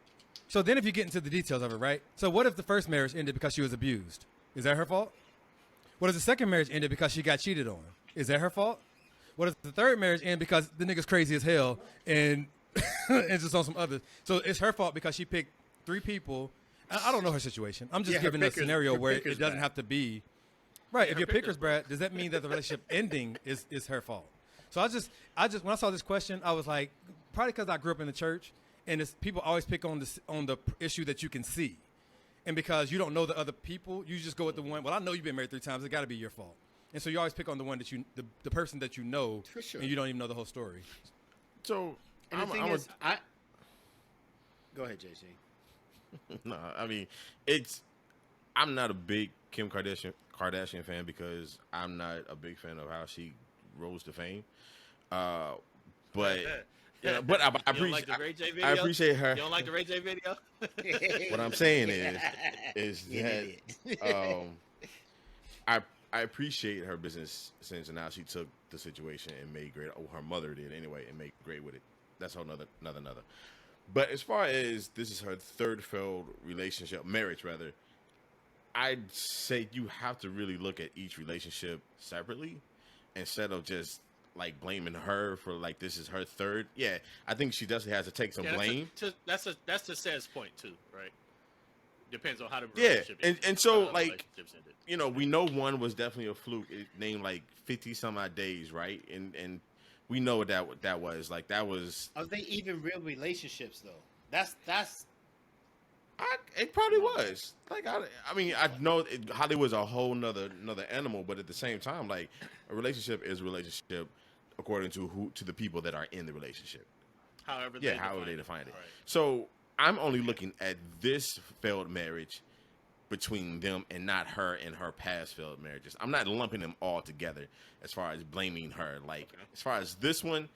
So then if you get into the details of it, right? So what if the first marriage ended because she was abused? Is that her fault? What if the second marriage ended because she got cheated on? Is that her fault? What if the third marriage ended because the nigga's crazy as hell and and just on some others? So it's her fault because she picked 3 people. I don't know her situation. I'm just giving a scenario where it doesn't have to be right. If your picker's bad, does that mean that the relationship ending is her fault? So I just when I saw this question, I was like, probably because I grew up in the church, and people always pick on the issue that you can see, and because you don't know the other people, you just go with the one. Well, I know you've been married 3 times. It got to be your fault, and so you always pick on the one that the person that you know, and you don't even know the whole story. So And the thing is, go ahead, JC. No, I mean, I'm not a big Kim Kardashian fan because I'm not a big fan of how she rose to fame. But I appreciate her. You don't like the Ray J video? What I'm saying is that I appreciate her business sense, and how she took the situation and made great. Oh, her mother did anyway, and made great with it. That's a whole another. But as far as this is her 3rd failed marriage rather, I'd say you have to really look at each relationship separately instead of just like blaming her for like this is her 3rd. Yeah, I think she definitely has to take some blame. That's to Seth's point too, right? Depends on how the relationship and so like we know one was definitely a fluke. It named like 50 some odd days, right? And we know what that was. Like that was. Are they even real relationships though? That's It probably was. Like I mean, I know Hollywood's a whole another animal, but at the same time, like a relationship is a relationship according to the people that are in the relationship. However, However they define it. Right. So I'm only looking at this failed marriage between them and not her and her past failed marriages. I'm not lumping them all together as far as blaming her. Like as far as this one,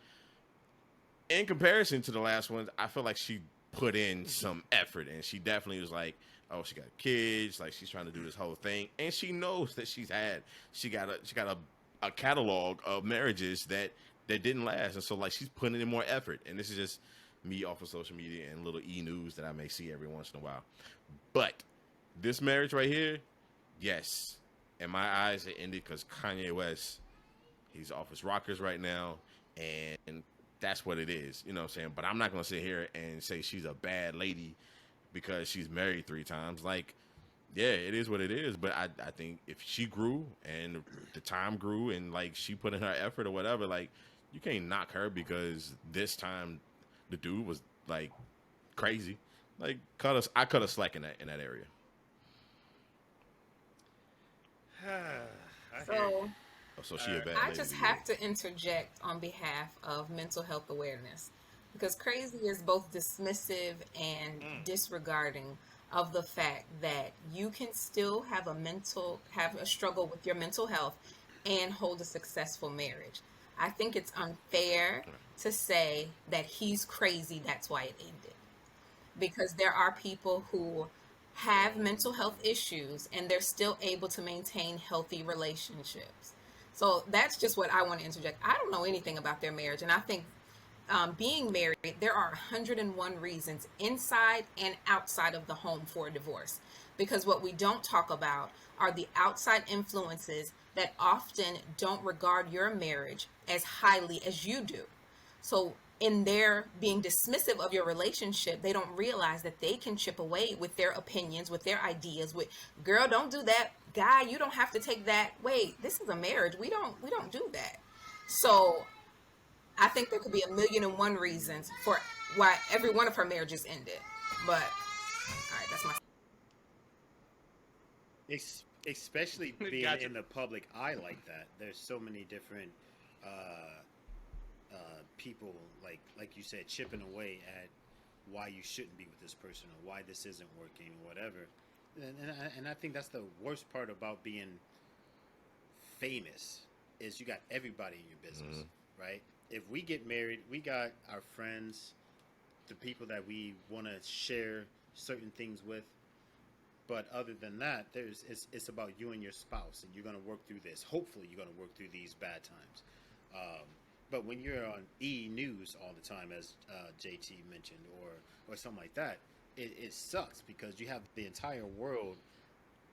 in comparison to the last one, I feel like she put in some effort, and she definitely was like, oh, she got kids, like she's trying to do this whole thing, and she knows that she got a catalog of marriages that didn't last, and so like she's putting in more effort. And this is just me off of social media and little news that I may see every once in a while. But this marriage right here, yes, in my eyes, it ended because Kanye West, he's off his rockers right now, and that's what it is, you know what I'm saying? But I'm not going to sit here and say she's a bad lady because she's married 3 times. Like, yeah, it is what it is. But I think if she grew and the time grew and, like, she put in her effort or whatever, like, you can't knock her because this time the dude was, like, crazy. Like, I cut a slack in that area. So So she a bad I lady. just have to interject on behalf of mental health awareness, because crazy is both dismissive and disregarding of the fact that you can still have a struggle with your mental health and hold a successful marriage. I think it's unfair to say that he's crazy, that's why it ended. Because there are people who have mental health issues and they're still able to maintain healthy relationships. So that's just what I want to interject. I don't know anything about their marriage, and I think being married, there are 101 reasons inside and outside of the home for a divorce. Because what we don't talk about are the outside influences that often don't regard your marriage as highly as you do. So in their being dismissive of your relationship, they don't realize that they can chip away with their opinions, with their ideas, with, girl, don't do that. Guy, you don't have to take that. Wait, this is a marriage. We don't do that. So I think there could be 1,000,001 reasons for why every one of her marriages ended. But all right, that's my. Especially being Gotcha. in the public eye like that. There's so many different people, like you said, chipping away at why you shouldn't be with this person or why this isn't working or whatever. And I think that's the worst part about being famous is you got everybody in your business, right? If we get married, we got our friends, the people that we want to share certain things with. But other than that, it's about you and your spouse, and you're going to work through this. Hopefully, you're going to work through these bad times. But when you're on News all the time, as JT mentioned, or something like that, it sucks because you have the entire world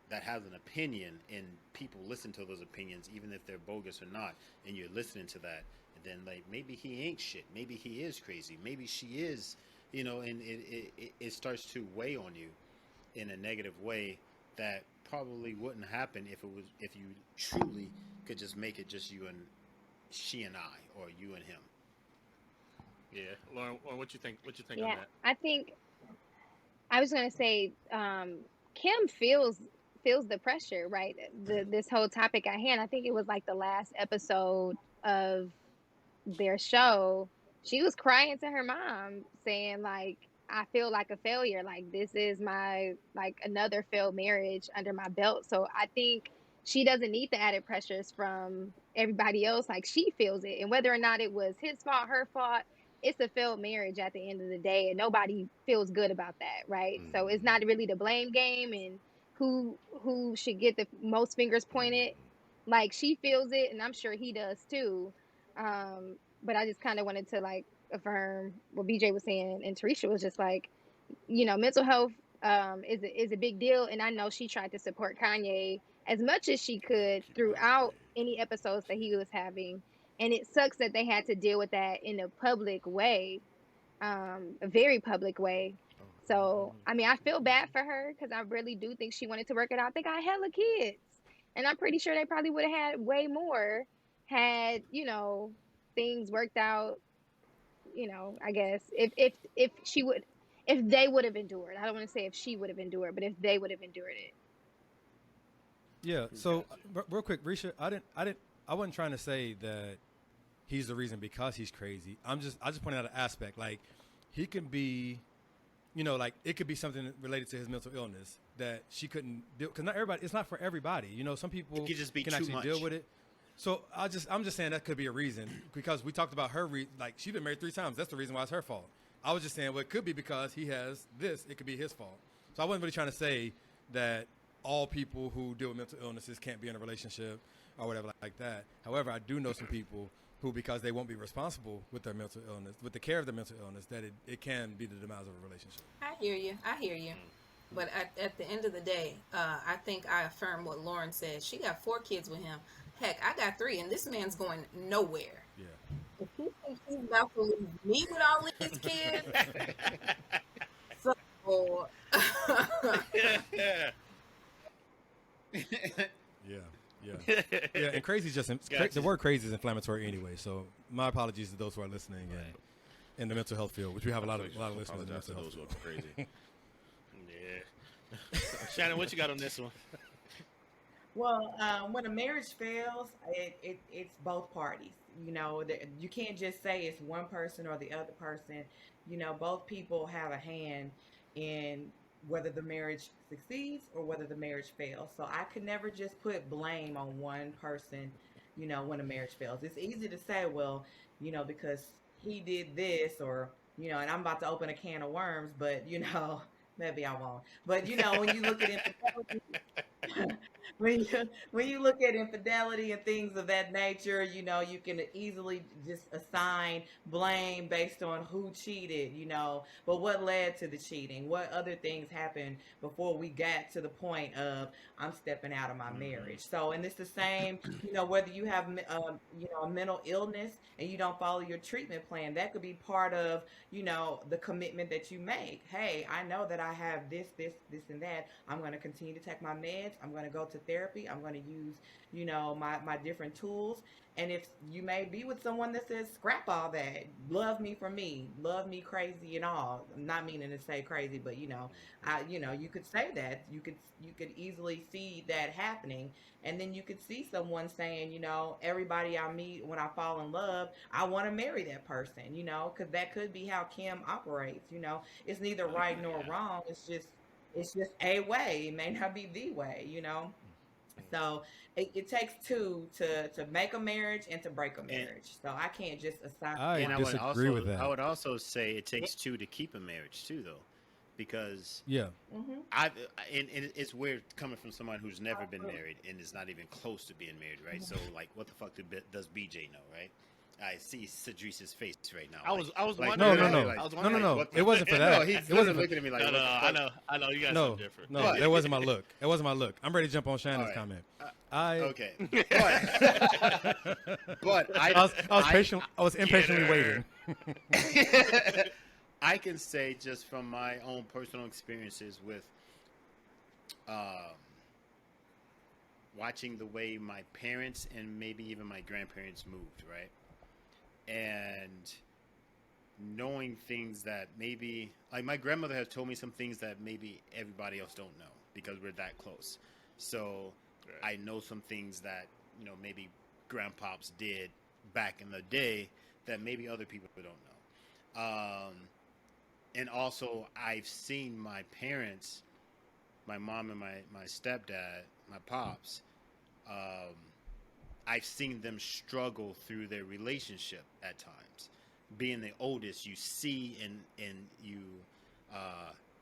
that has an opinion, and people listen to those opinions, even if they're bogus or not, and you're listening to that. And then, like, maybe he ain't shit. Maybe he is crazy. Maybe she is, and it starts to weigh on you in a negative way that probably wouldn't happen if you truly could just make it just you and she and I, or you and him. Yeah, Lauren, what you think? What you think Yeah, on that? I think I was gonna say Kim feels the pressure, right? This whole topic at hand. I think it was like the last episode of their show. She was crying to her mom, saying like, I feel like a failure. Like this is my another failed marriage under my belt. So I think she doesn't need the added pressures from everybody else. Like she feels it, and whether or not it was his fault, her fault, it's a failed marriage at the end of the day, and nobody feels good about that, right? So it's not really the blame game and who should get the most fingers pointed. Like she feels it, and I'm sure he does too. But I just kind of wanted to like affirm what BJ was saying, and Terisha was just like, mental health is a big deal, and I know she tried to support Kanye as much as she could throughout any episodes that he was having, and it sucks that they had to deal with that in a public way, a very public way. So I mean, I feel bad for her because I really do think she wanted to work it out. They got hella kids, And I'm pretty sure they probably would have had way more had, you know, things worked out, you know, I guess if she would if they would have endured. I don't want to say if she would have endured, but if they would have endured it. Yeah. So real quick, Risha, I wasn't trying to say that he's the reason because he's crazy. I just pointed out an aspect like he can be, you know, like it could be something related to his mental illness that she couldn't deal because not everybody. It's not for everybody. You know, some people It could just be can too actually much. deal with it. So I'm just saying that could be a reason because we talked about her like she's been married 3 times. That's the reason why it's her fault. I was just saying well it could be because he has this. It could be his fault. So I wasn't really trying to say that all people who deal with mental illnesses can't be in a relationship or whatever like that. However, I do know some people who, because they won't be responsible with their mental illness, with the care of their mental illness, that it can be the demise of a relationship. I hear you. But at the end of the day, I think I affirm what Lauren said. She got 4 kids with him. Heck, I got 3, and this man's going nowhere. Yeah. If he thinks he's about to leave me with all these kids, so Yeah. Yeah. And crazy is just the word crazy is inflammatory anyway. So my apologies to those who are listening and in the mental health field, which we have a lot of listeners in the Apologize to mental those health who are field. crazy. Yeah. Shannon, what you got on this one? Well, when a marriage fails, it's both parties. You know, you can't just say it's one person or the other person. You know, both people have a hand in whether the marriage succeeds or whether the marriage fails. So I could never just put blame on one person, you know, when a marriage fails. It's easy to say, well, you know, because he did this or, you know, and I'm about to open a can of worms, but, you know, maybe I won't. But, you know, when you look at infidelity, when you look at infidelity and things of that nature, you know, you can easily just assign blame based on who cheated, you know, but what led to the cheating? What other things happened before we got to the point of I'm stepping out of my marriage? So, and it's the same, you know, whether you have, you know, a mental illness and you don't follow your treatment plan, that could be part of, you know, the commitment that you make. Hey, I know that I have this, and that. I'm going to continue to take my meds. I'm going to go to therapy. I'm going to use, you know, my different tools. And if you may be with someone that says, scrap all that, love me for me, love me crazy and all. I'm not meaning to say crazy, but you know, you could say that. You could easily see that happening. And then you could see someone saying, you know, everybody I meet when I fall in love, I want to marry that person, you know, because that could be how Kim operates. You know, it's neither right nor wrong. It's just a way. It may not be the way, you know. So it takes 2 to make a marriage and to break a marriage. So I can't just assign. I disagree with that. I would also say it takes 2 to keep a marriage too, though, because Yeah. and it's weird coming from someone who's never been married and is not even close to being married, right? So like, what the fuck does BJ know, right? I see Cedrice's face right now. I was like, wondering. No. I was No. wondering. what the- It wasn't for that. No, he's It wasn't for- looking at me like, No, what the fuck? I know. You got No, something different. no, But- that wasn't my look. That wasn't my look. I'm ready to jump on Shannon's All right. comment. Okay, but I was impatiently waiting. I can say just from my own personal experiences with watching the way my parents and maybe even my grandparents moved, right? And knowing things that maybe, like my grandmother has told me some things that maybe everybody else don't know because we're that close. So I know some things that, you know, maybe grandpops did back in the day that maybe other people don't know. And also I've seen my parents, my mom and my stepdad, my pops, I've seen them struggle through their relationship at times. Being the oldest, you see and you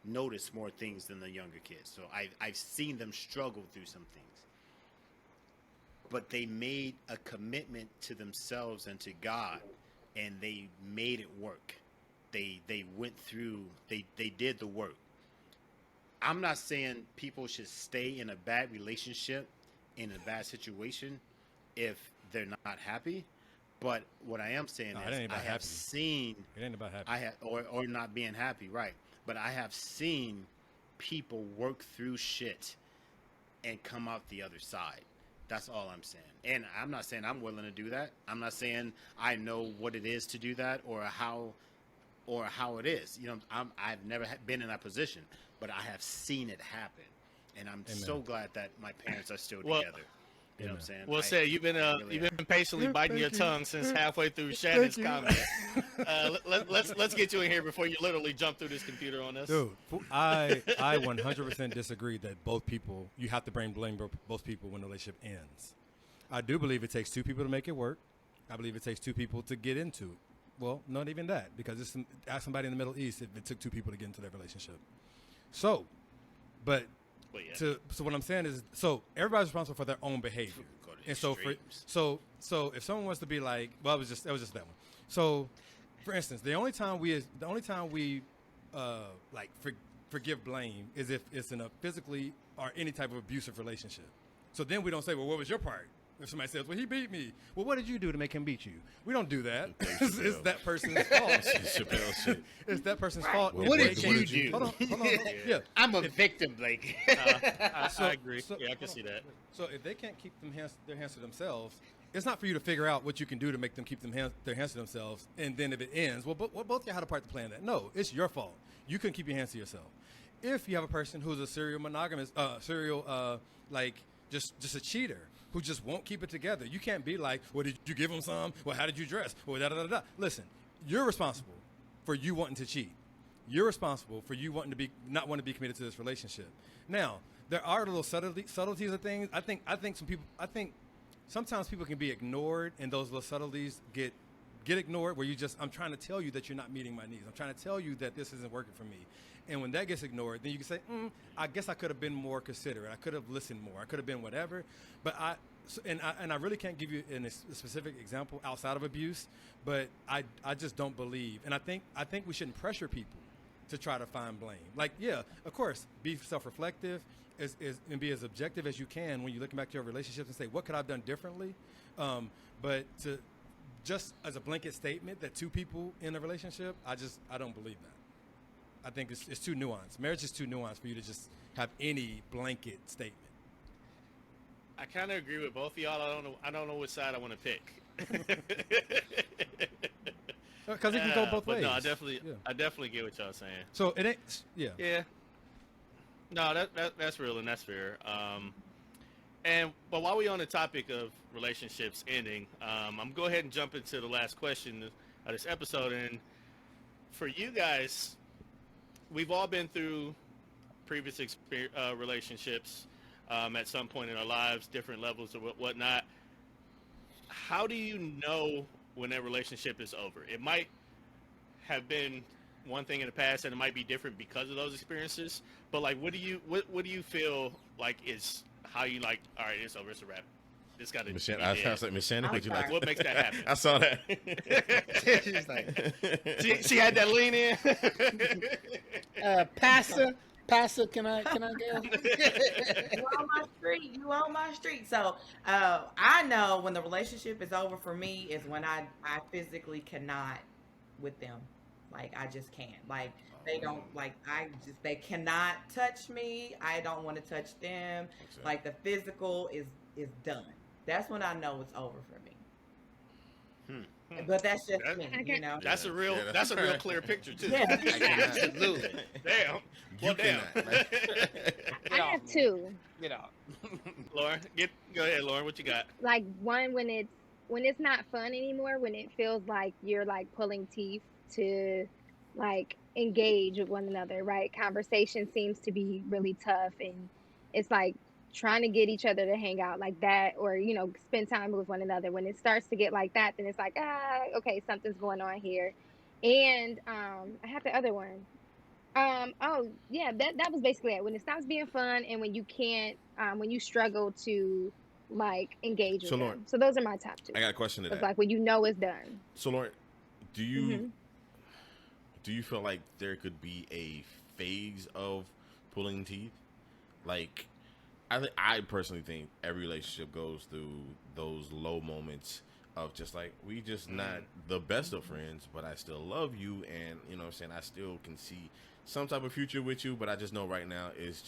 notice more things than the younger kids. So I've seen them struggle through some things. But they made a commitment to themselves and to God, and they made it work. They went through, they did the work. I'm not saying people should stay in a bad relationship, in a bad situation, if they're not happy. But what I am saying No, it is ain't about I have happy. seen It ain't about happy. I have or not being happy, right? But I have seen people work through shit and come out the other side. That's all I'm saying. And I'm not saying I'm willing to do that. I'm not saying I know what it is to do that or how it is. You know, I've never been in that position, but I have seen it happen, and I'm so glad that my parents are still together. You know what I'm saying? Well, say you've been patiently biting your tongue since halfway through Shannon's comment. Let's get you in here before you literally jump through this computer on us. Dude, I 100% disagree that you have to blame both people when the relationship ends. I do believe it takes two people to make it work. I believe it takes two people to get into it. Well, not even that, because ask somebody in the Middle East if it took two people to get into their relationship. So, but so what I'm saying is, so everybody's responsible for their own behavior, and so if someone wants to be like, well, it was just that one. So, for instance, the only time we forgive blame is if it's in a physically or any type of abusive relationship. So then we don't say, well, what was your part? If somebody says, well, he beat me. Well, what did you do to make him beat you? We don't do that. It's that person's fault. It's that person's fault. Well, what did you do? Hold on. Yeah. I'm a victim, Blake. I agree. I can see that. So if they can't keep their hands to themselves, it's not for you to figure out what you can do to make them keep their hands to themselves. And then if it ends, well, both of you had a part to play in that. No, it's your fault. You couldn't keep your hands to yourself. If you have a person who's a serial monogamous, just a cheater, who just won't keep it together. You can't be like, well, did you give him some? Well, how did you dress? Well, da-da-da-da. Listen, you're responsible for you wanting to cheat. You're responsible for you wanting to not wanting to be committed to this relationship. Now, there are little subtleties of things. I think sometimes people can be ignored, and those little subtleties get ignored, where I'm trying to tell you that you're not meeting my needs. I'm trying to tell you that this isn't working for me. And when that gets ignored, then you can say, I guess I could have been more considerate. I could have listened more. I could have been whatever. But I really can't give you a specific example outside of abuse, but I just don't believe. And I think we shouldn't pressure people to try to find blame. Like, yeah, of course, be self-reflective and be as objective as you can when you're looking back to your relationships and say, what could I have done differently? But to just as a blanket statement that two people in a relationship, I don't believe that. I think it's too nuanced. Marriage is too nuanced for you to just have any blanket statement. I kind of agree with both of y'all. I don't know which side I want to pick. Because it can go both ways. No, I definitely get what y'all saying. So it ain't. Yeah. Yeah. No, that's real and that's fair. But while we're on the topic of relationships ending, I'm gonna go ahead and jump into the last question of this episode. And for you guys, we've all been through previous relationships at some point in our lives, different levels of whatnot. How do you know when that relationship is over? It might have been one thing in the past, and it might be different because of those experiences. But like, what do you feel like is how you like? All right, it's over. It's a wrap. It's got to. I was like, Miss Shannon, would you like? What makes that happen? I saw that. She's like, she had that lean in. Pastor, can I go? You on my street. So I know when the relationship is over for me is when I physically cannot with them. Like, I just can't. Like, they don't, like, they cannot touch me. I don't want to touch them. Okay. Like, the physical is done. That's when I know it's over for me. But that's just me, you know. That's a real clear picture too. Yeah. Absolutely. Damn. Well, damn. I have two. Get out. Lauren, go ahead, Lauren. What you got? Like, one, when it's not fun anymore, when it feels like you're like pulling teeth to like engage with one another, right? Conversation seems to be really tough, and it's like trying to get each other to hang out like that, or, you know, spend time with one another. When it starts to get like that, then it's like, okay, something's going on here. And I have the other one. Oh yeah, that was basically it. When it stops being fun, and when you can't, when you struggle to like engage with Lauren, them. So those are my top two. I got a question to that. It's like when you know it's done. So Lauren, do you feel like there could be a phase of pulling teeth? Like, I personally think every relationship goes through those low moments of just like, we just not the best of friends, but I still love you, and you know what I'm saying, I still can see some type of future with you, but I just know right now it's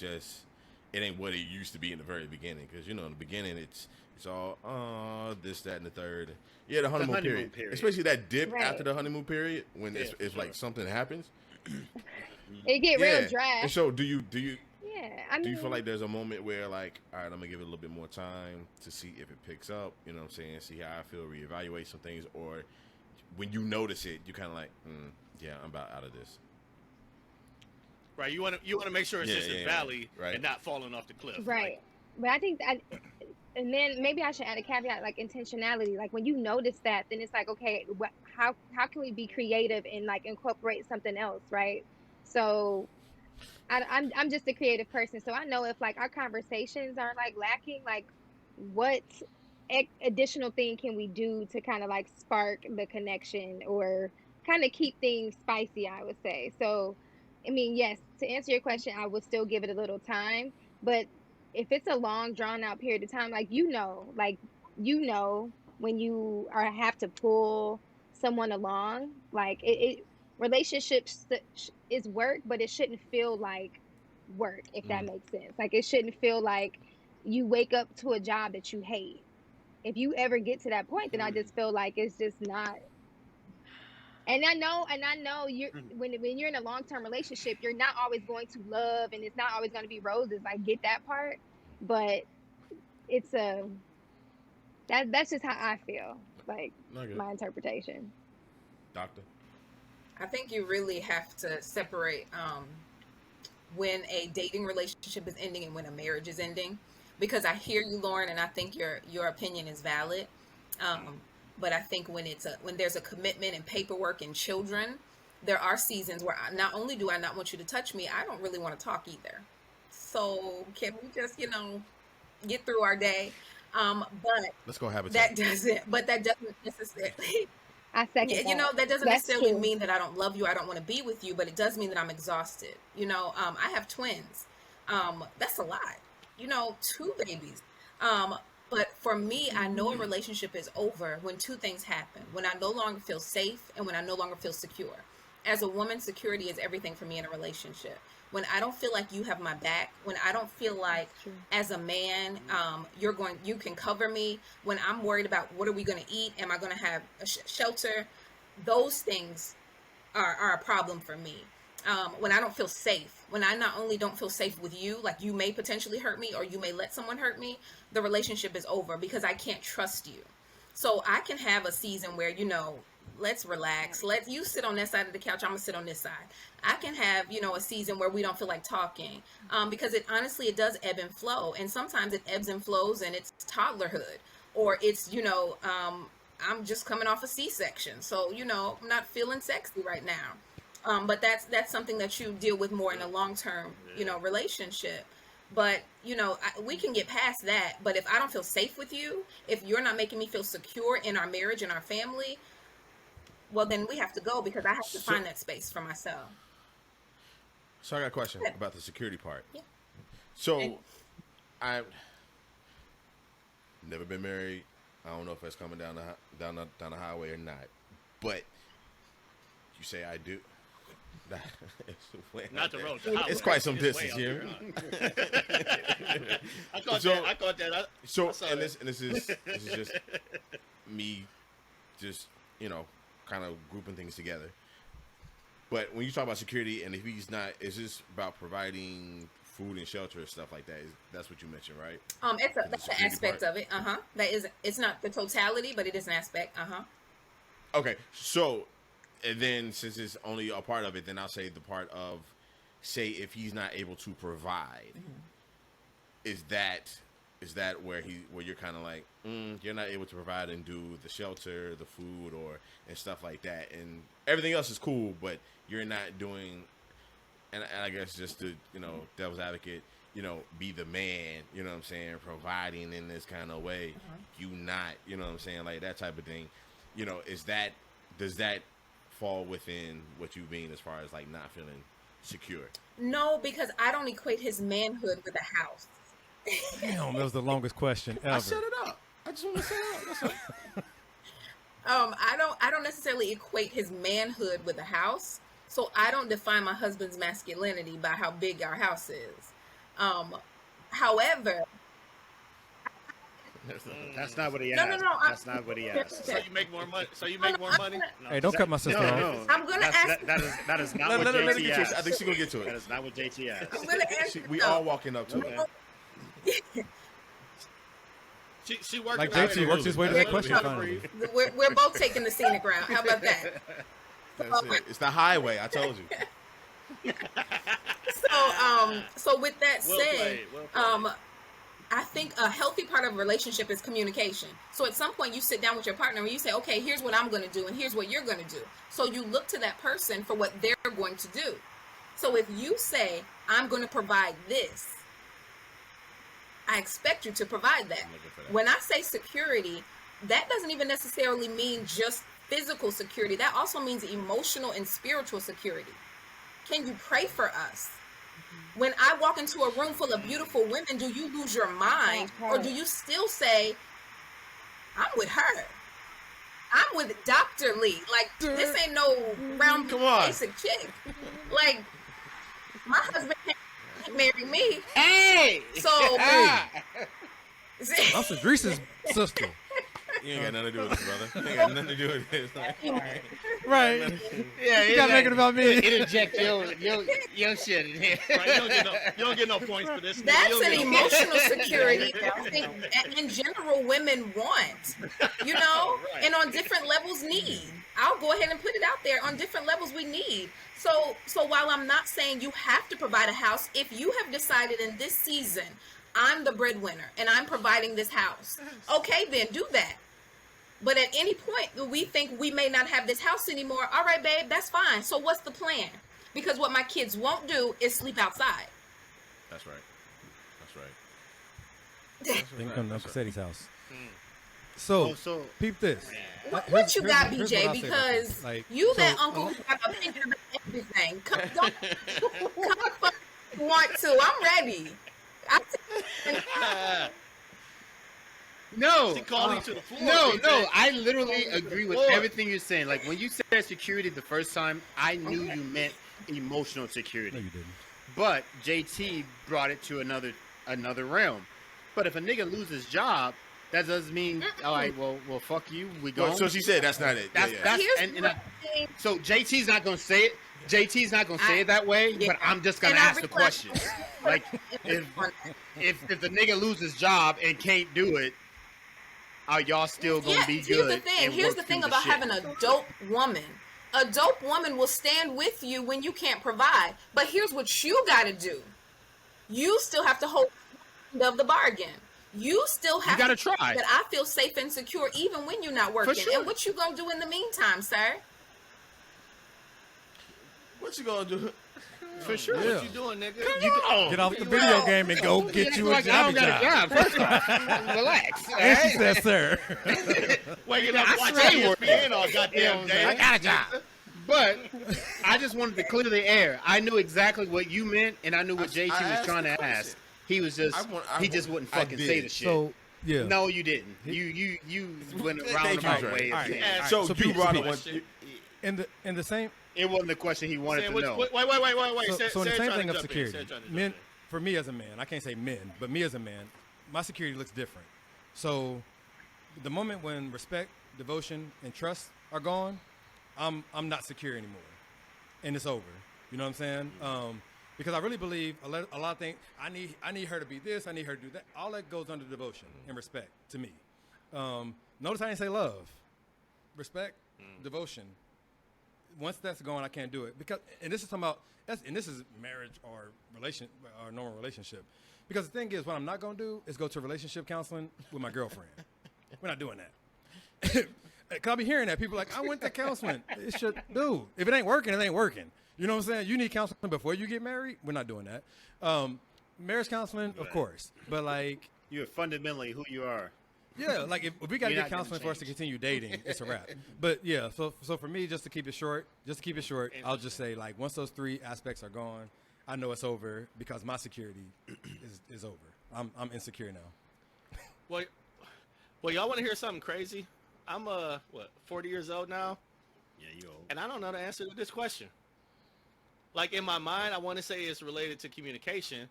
it ain't what it used to be in the very beginning. Because in the beginning it's all this, that, and the third. Yeah, the honeymoon, period. Especially that dip Right. after the honeymoon period when Yeah, it's for like sure. something happens. It get Yeah. real dry. And so do you Yeah, I mean, do you feel like there's a moment where like, all right, I'm gonna give it a little bit more time to see if it picks up, you know what I'm saying, see how I feel, reevaluate some things, or when you notice it, you kind of like, yeah, I'm about out of this. Right. You want to make sure it's Yeah, just a yeah, valley right. and not falling off the cliff. right? But I think that, and then maybe I should add a caveat, like intentionality. Like when you notice that, then it's like, okay, how can we be creative and like incorporate something else, right? So I'm just a creative person, so I know if like our conversations are like lacking, like what additional thing can we do to kind of like spark the connection or kind of keep things spicy, I would say. So I mean, yes, to answer your question, I would still give it a little time, but if it's a long drawn out period of time, when you are have to pull someone along, like it relationships is work, but it shouldn't feel like work, if that makes sense. Like it shouldn't feel like you wake up to a job that you hate. If you ever get to that point, then I just feel like it's just not. And I know you're when you're in a long term relationship, you're not always going to love, and it's not always going to be roses. I get that part, but it's that's just how I feel. Like Okay. my interpretation. Doctor? I think you really have to separate when a dating relationship is ending and when a marriage is ending, because I hear you, Lauren, and I think your opinion is valid. But I think when there's a commitment and paperwork and children, there are seasons where not only do I not want you to touch me, I don't really want to talk either. So can we just get through our day? But Let's go have a that doesn't necessarily. I second that. That doesn't That's necessarily true. mean that I don't love you, I don't want to be with you, but it does mean that I'm exhausted. I have twins. That's a lot. 2 babies. But for me, I know a relationship is over when 2 things happen: when I no longer feel safe and when I no longer feel secure. As a woman, security is everything for me in a relationship. When I don't feel like you have my back, when I don't feel like as a man, you can cover me, when I'm worried about what are we going to eat, am I going to have a shelter, those things are a problem for me. When I don't feel safe, when I not only don't feel safe with you, like you may potentially hurt me or you may let someone hurt me, the relationship is over because I can't trust you. So I can have a season where, let's relax. Let you sit on that side of the couch. I'm gonna sit on this side. I can have, a season where we don't feel like talking, because it does ebb and flow. And sometimes it ebbs and flows and it's toddlerhood, or it's, I'm just coming off a C-section. So, I'm not feeling sexy right now. But that's something that you deal with more in a long-term, relationship. But, we can get past that. But if I don't feel safe with you, if you're not making me feel secure in our marriage and our family, well, then we have to go, because I have to find that space for myself. So I got a question about the security part. Yeah. So I've never been married. I don't know if that's coming down the highway or not. But you say I do. Not the road. The highway. It's quite some It's way distance out here. there. I caught that. I saw that. This is just me, just kind of grouping things together. But when you talk about security, and if he's not, is this about providing food and shelter and stuff like that? That's what you mentioned, right? That's an aspect of it. It's not the totality, but it is an aspect. Okay, so, and then since it's only a part of it, then I'll say the part of, say, if he's not able to provide, is that where you're kind of like, you're not able to provide and do the shelter, the food, and stuff like that, and everything else is cool, but you're not doing, and I guess just to devil's advocate, be the man, you know what I'm saying, providing in this kind of way, you not, you know what I'm saying, like that type of thing, does that fall within what you mean as far as like not feeling secure? No, because I don't equate his manhood with a house. Damn, that was the longest question ever. I set it up. I just want to set it up. That's all. I don't necessarily equate his manhood with a house. So I don't define my husband's masculinity by how big our house is. However, That's not what he no, asked. no, no. That's not what he asked. So you make more money. So you make more money. Hey, don't cut my sister off. No, I'm gonna ask- that is not Let what her JT get to it. asked. I think she's gonna get to That it. is not what JT asked. I'm gonna ask you, We though. all walking up to Okay. it. She worked Like out JT in works his way to that question Come- finally. We're both taking the scenic route. How about that? That's it. It's the highway. I told you. So with that Well said, played, well played. I think a healthy part of a relationship is communication. So at some point you sit down with your partner and you say, okay, here's what I'm going to do and here's what you're going to do. So you look to that person for what they're going to do. So if you say, I'm going to provide this, I expect you to provide that. When I say security, that doesn't even necessarily mean just physical security. That also means emotional and spiritual security. Can you pray for us? When I walk into a room full of beautiful women, do you lose your mind? Or do you still say, I'm with her? I'm with Dr. Lee. Like, this ain't no round Come on. basic chick. Like, my husband can't marry me. Hey! So, I'm Cedrice's sister. You ain't got nothing to do with this, brother. You ain't got nothing to do with this. Right. Yeah, You gotta make it about me. Interject your shit in here. Right, you don't get no points for this. You that's don't an get no- emotional security that I think in general women want, you know, Right. and on different levels need. I'll go ahead and put it out there. On different levels we need. So while I'm not saying you have to provide a house, if you have decided in this season, I'm the breadwinner and I'm providing this house, okay, then do that. But at any point we think we may not have this house anymore, all right, babe, that's fine. So what's the plan? Because what my kids won't do is sleep outside. That's right. That's right. Then come to Uncle Sadie's house. So, so peep this. What you got, here's BJ? what I'll say about Because this. Like, you so, that uncle who got a picture of everything. Come fuck want to. I'm ready. no, She called him to the floor. no, BJ. no. I literally agree with Lord. everything you're saying. Like when you said security the first time, I knew you meant emotional No, security. you didn't. But JT brought it to another realm. But if a nigga loses job, that doesn't mean all right. Well, fuck you. We go. So she said that's not it. That's yeah, yeah. that's Here's and what I, I think. so JT's not gonna say it. JT's not gonna say it that way. Yeah. But I'm just gonna And I ask the request- question. Like if the nigga loses job and can't do it, are y'all still gonna be Here's good? the thing. and Here's work the thing through about shit? having a dope woman. A dope woman will stand with you when you can't provide. But here's what you got to do. You still have to hold the bargain. You still have gotta to try. that I feel safe and secure even when you're not working. sure. And what you gonna do in the meantime, sir? What you gonna do? For sure. Yeah. What you doing, nigga? Get off the video game and go get you a Like, I don't job. got a job. First off, relax. And she said, sir. Waking up I watching say work. ESPN all goddamn day. I got a job. But I just wanted to clear the air. I knew exactly what you meant, and I knew what JT was asked trying the to question. ask. He was just he just wouldn't I fucking did. say the shit. So, yeah. No, you didn't. You went a Thank you, roundabout Dre. way of All right. saying Yeah. it. So, So you Pete, brought so up one. Pete. In the same It wasn't the question he wanted Saying to which- know. wait. so in the Sarah same trying thing to of jump in. security, Sarah trying to jump men, in. for me as a man, I can't say men, but me as a man, my security looks different. So the moment when respect, devotion, and trust are gone, I'm not secure anymore, and it's over. You know what I'm saying? Because I really believe a lot of things. I need her to be this. I need her to do that. All that goes under devotion and respect to me. Notice I didn't say love, respect, devotion. Once that's gone, I can't do it because. And this is talking about. This is marriage or normal relationship. Because the thing is, what I'm not gonna do is go to relationship counseling with my girlfriend. We're not doing that. Cause I be hearing that people are like, I went to counseling. It should, dude. If it ain't working, it ain't working. You know what I'm saying? You need counseling before you get married. We're not doing that. Marriage counseling, of course, but like, You're fundamentally who you are. yeah, like if we gotta You're get not gonna counseling for us to change. continue dating, it's a wrap. But yeah, so for me, just to keep it short, I'll just say like once those three aspects are gone, I know it's over because my security is over. I'm insecure now. Well, y'all want to hear something crazy? I'm 40 years old now, Yeah, you old. and I don't know the answer to this question. Like in my mind, I want to say it's related to communication,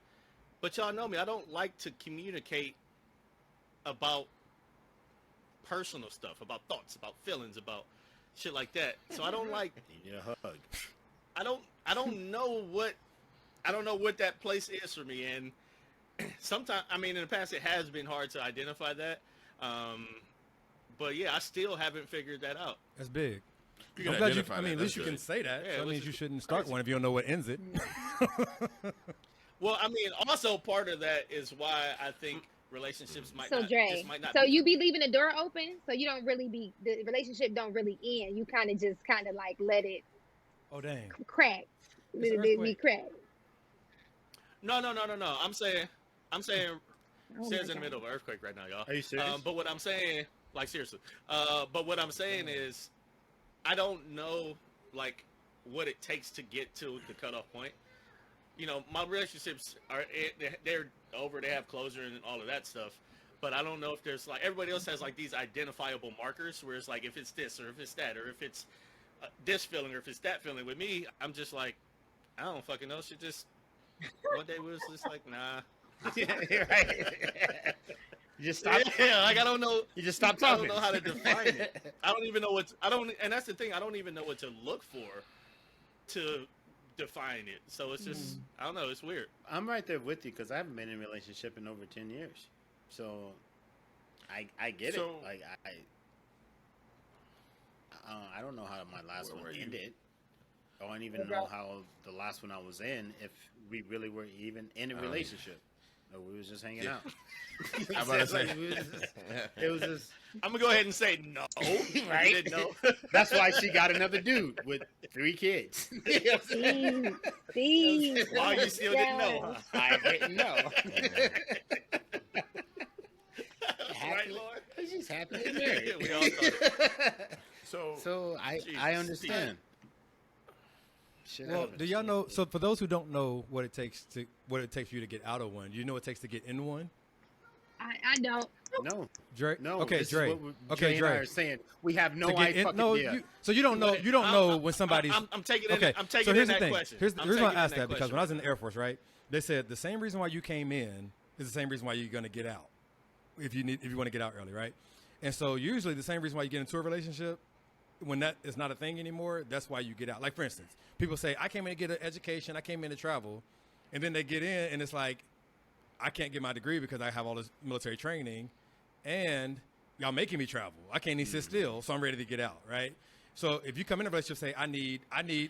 But y'all know me. I don't like to communicate about personal stuff, about thoughts, about feelings, about shit like that. So I don't like. You need a hug. I don't know what that place is for me. And sometimes, I mean, in the past, it has been hard to identify that. But yeah, I still haven't figured that out. That's big. You can I'm glad you. identify I mean, that. at least That's you can good. say that. Yeah, So that which means you is shouldn't start crazy. one if you don't know what ends it. Well, I mean, also part of that is why I think relationships might So not. Dre, Just might not. so be you be leaving the door open, so you don't really be the relationship don't really end. You kind of just kind of like let it Oh dang! crack, It's let an it be earthquake. cracked. No. I'm saying, Oh my Sarah's in the God. middle of an earthquake right now, y'all. Are you serious? But what I'm saying, like seriously, but what I'm saying is, I don't know like what it takes to get to the cutoff point. You know, my relationships they're over. They have closure and all of that stuff. But I don't know if there's like everybody else has like these identifiable markers where it's like if it's this or if it's that or if it's this feeling or if it's that feeling. With me, I'm just like I don't fucking know. She just one day we was just like nah. Right. You just stop. Yeah, like I don't know. You just stop I talking. don't know how to define it. I don't even know what and that's the thing. I don't even know what to look for to define it. So it's just I don't know. It's weird. I'm right there with you because I haven't been in a relationship in over 10 years. So I get So- it. Like I don't know how my last Where one were you? ended. I don't even know how the last one I was in, if we really were even in a relationship. No, we was just hanging Yeah. out. I'm about to say. Like, it was just I'm gonna go ahead and say no. Right? I didn't know. that's why she got another dude with 3 kids. See, Why you still didn't know? Huh? I didn't know. Right, Lord? She's happy and married. We all thought. So I Jesus. understand. Shit Well, happens. do y'all know? So for those who don't know what it takes for you to get out of one, do you know what it takes to get in one? I don't. No, Dre. no. Okay, this is Dre. what Okay, and I Dre. are saying we have no To get idea. in, no, so you don't know. You don't know when somebody's. I'm taking Okay, in. I'm taking so here's in the that thing. question. Here's I'm why I taking in asked that because question. when I was in the Air Force, right, they said the same reason why you came in is the same reason why you're going to get out if you want to get out early, right? And so usually the same reason why you get into a relationship when that is not a thing anymore, that's why you get out. Like for instance, people say I came in to get an education, I came in to travel, and then they get in and it's like I can't get my degree because I have all this military training, and y'all making me travel. I can't even sit still, so I'm ready to get out, right? So if you come in a relationship, say I need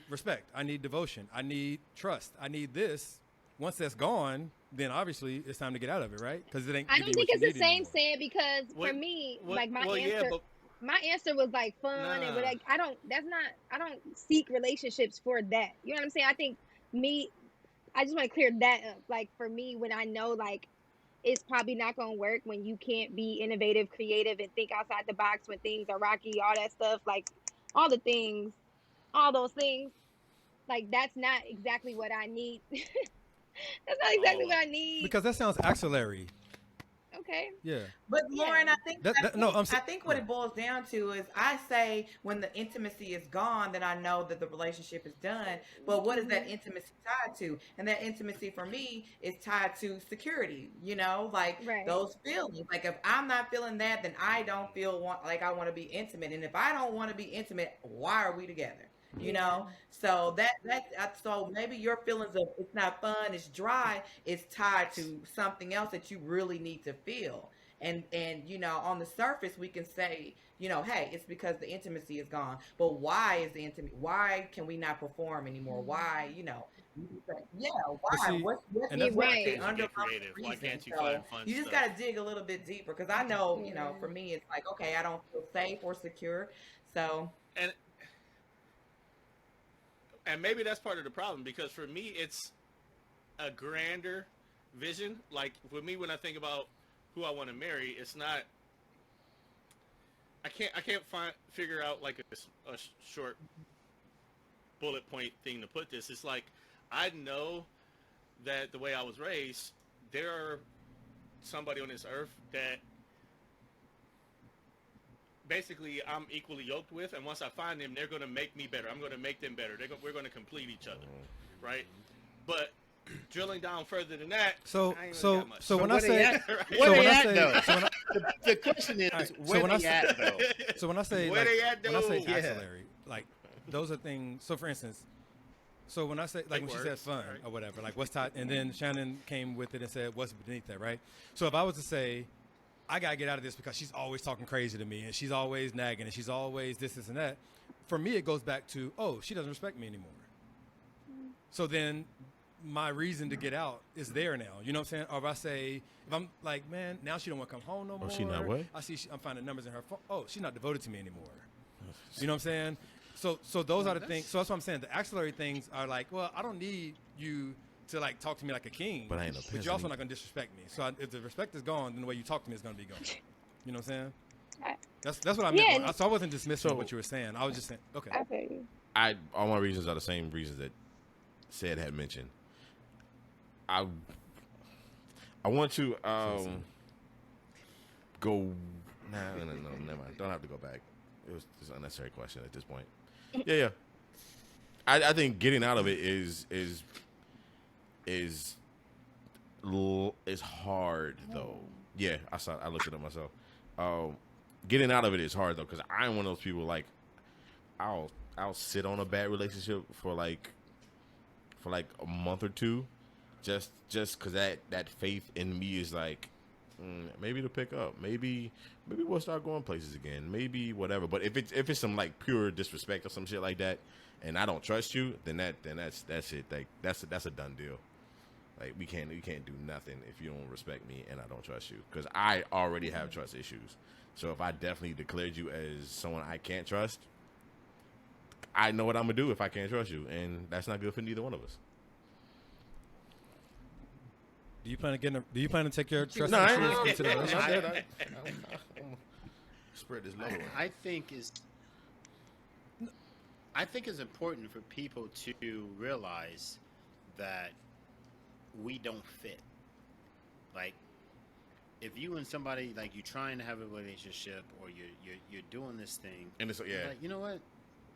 respect, I need devotion, I need trust, I need this. Once that's gone, then obviously it's time to get out of it, right? Because it ain't. I giving don't you think what it's you the need same anymore. saying because What- for me, what- like well, yeah, answer, but- my answer was like fun and Nah. like I don't seek relationships for that. You know what I'm saying? I think I just want to clear that up. Like for me, when I know like it's probably not gonna work when you can't be innovative, creative, and think outside the box when things are rocky, all that stuff, like all those things, like that's not exactly what I need. That's not exactly what I need. Because that sounds axillary. Okay. Yeah. But Lauren, I think I think what it boils down to is I say when the intimacy is gone, then I know that the relationship is done. But what is that intimacy tied to? And that intimacy for me is tied to security. You know, like Right. those feelings. Like if I'm not feeling that, then I don't like I want to be intimate. And if I don't want to be intimate, why are we together? You know, so so maybe your feelings of it's not fun, it's dry, is tied to something else that you really need to feel. And you know, on the surface we can say, you know, hey, it's because the intimacy is gone. But why is the intimate? Why can we not perform anymore? Why, you know? Yeah, why? see, What's and that's what's why the can't you get underlying creative? Why reason? can't you So find fun you just stuff? got to dig a little bit deeper because I know, you know, for me, it's like, okay, I don't feel safe or secure. So And maybe that's part of the problem because for me it's a grander vision. Like for me, when I think about who I want to marry, it's not. I can't figure out like a short bullet point thing to put this. It's like I know that the way I was raised, there are somebody on this earth that basically I'm equally yoked with, and once I find them, they're going to make me better. I'm going to make them better. We're going to complete each other, right? But drilling down further than that, So I ain't really so got much. so when I where they say at? so Where when they I at, say though? so when I, The question is, All right, so where when I they say- at, though? so when I say Where like, they at, when I say though? Yeah. axillary, like those are things. So for instance, so when I say like Big when she said words, fun right. or whatever, like what's tied, and then Shannon came with it and said what's beneath that, right? So if I was to say, I gotta get out of this because she's always talking crazy to me and she's always nagging and she's always this and that. For me, it goes back to, oh, she doesn't respect me anymore. So then my reason to get out is there now. You know what I'm saying? Or if I say, if I'm like, man, now she don't want to come home no more. she not what? I see I'm finding numbers in her phone. Oh, she's not devoted to me anymore. You know what I'm saying? So those are the things. So that's what I'm saying. The axillary things are like, well, I don't need you to like talk to me like a king. But I ain't no But you're also peasant. not gonna disrespect me. So if the respect is gone, then the way you talk to me is gonna be gone. You know what I'm saying? That's what I meant. Yeah. So I wasn't dismissing So- what you were saying. I was just saying, okay. I feel you. All my reasons are the same reasons that Said had mentioned. I want to go. No, never mind. Don't have to go back. It was just an unnecessary question at this point. Yeah. I think getting out of it is hard though. Yeah, I looked it up myself. Getting out of it is hard though, because I'm one of those people like I'll sit on a bad relationship for like a month or two, just because that faith in me is like maybe it'll pick up, maybe we'll start going places again, maybe whatever. But if it's some like pure disrespect or some shit like that, and I don't trust you, then that's it. Like that's a done deal. Like we can't do nothing if you don't respect me and I don't trust you, because I already have trust issues. So if I definitely declared you as someone I can't trust, I know what I'm gonna do if I can't trust you, and that's not good for neither one of us. Do you plan to take your trust No, I issues ain't- into the relationship? I'm spread this load. I think it's important for people to realize that we don't fit. Like, if you and somebody, like, you're trying to have a relationship or you're doing this thing, And it's like, you know what,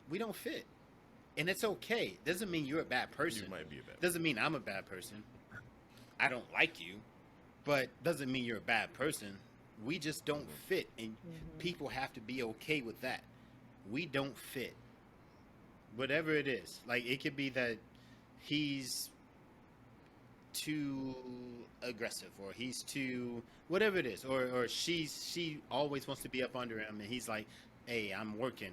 we don't fit, and it's okay. Doesn't mean you're a bad person. You might be a bad. Doesn't mean I'm a bad person. I don't like you, but doesn't mean you're a bad person. We just don't fit, and people have to be okay with that. We don't fit. Whatever it is, like, it could be that he's too aggressive, or he's too whatever it is, or she always wants to be up under him, and he's like, hey, I'm working.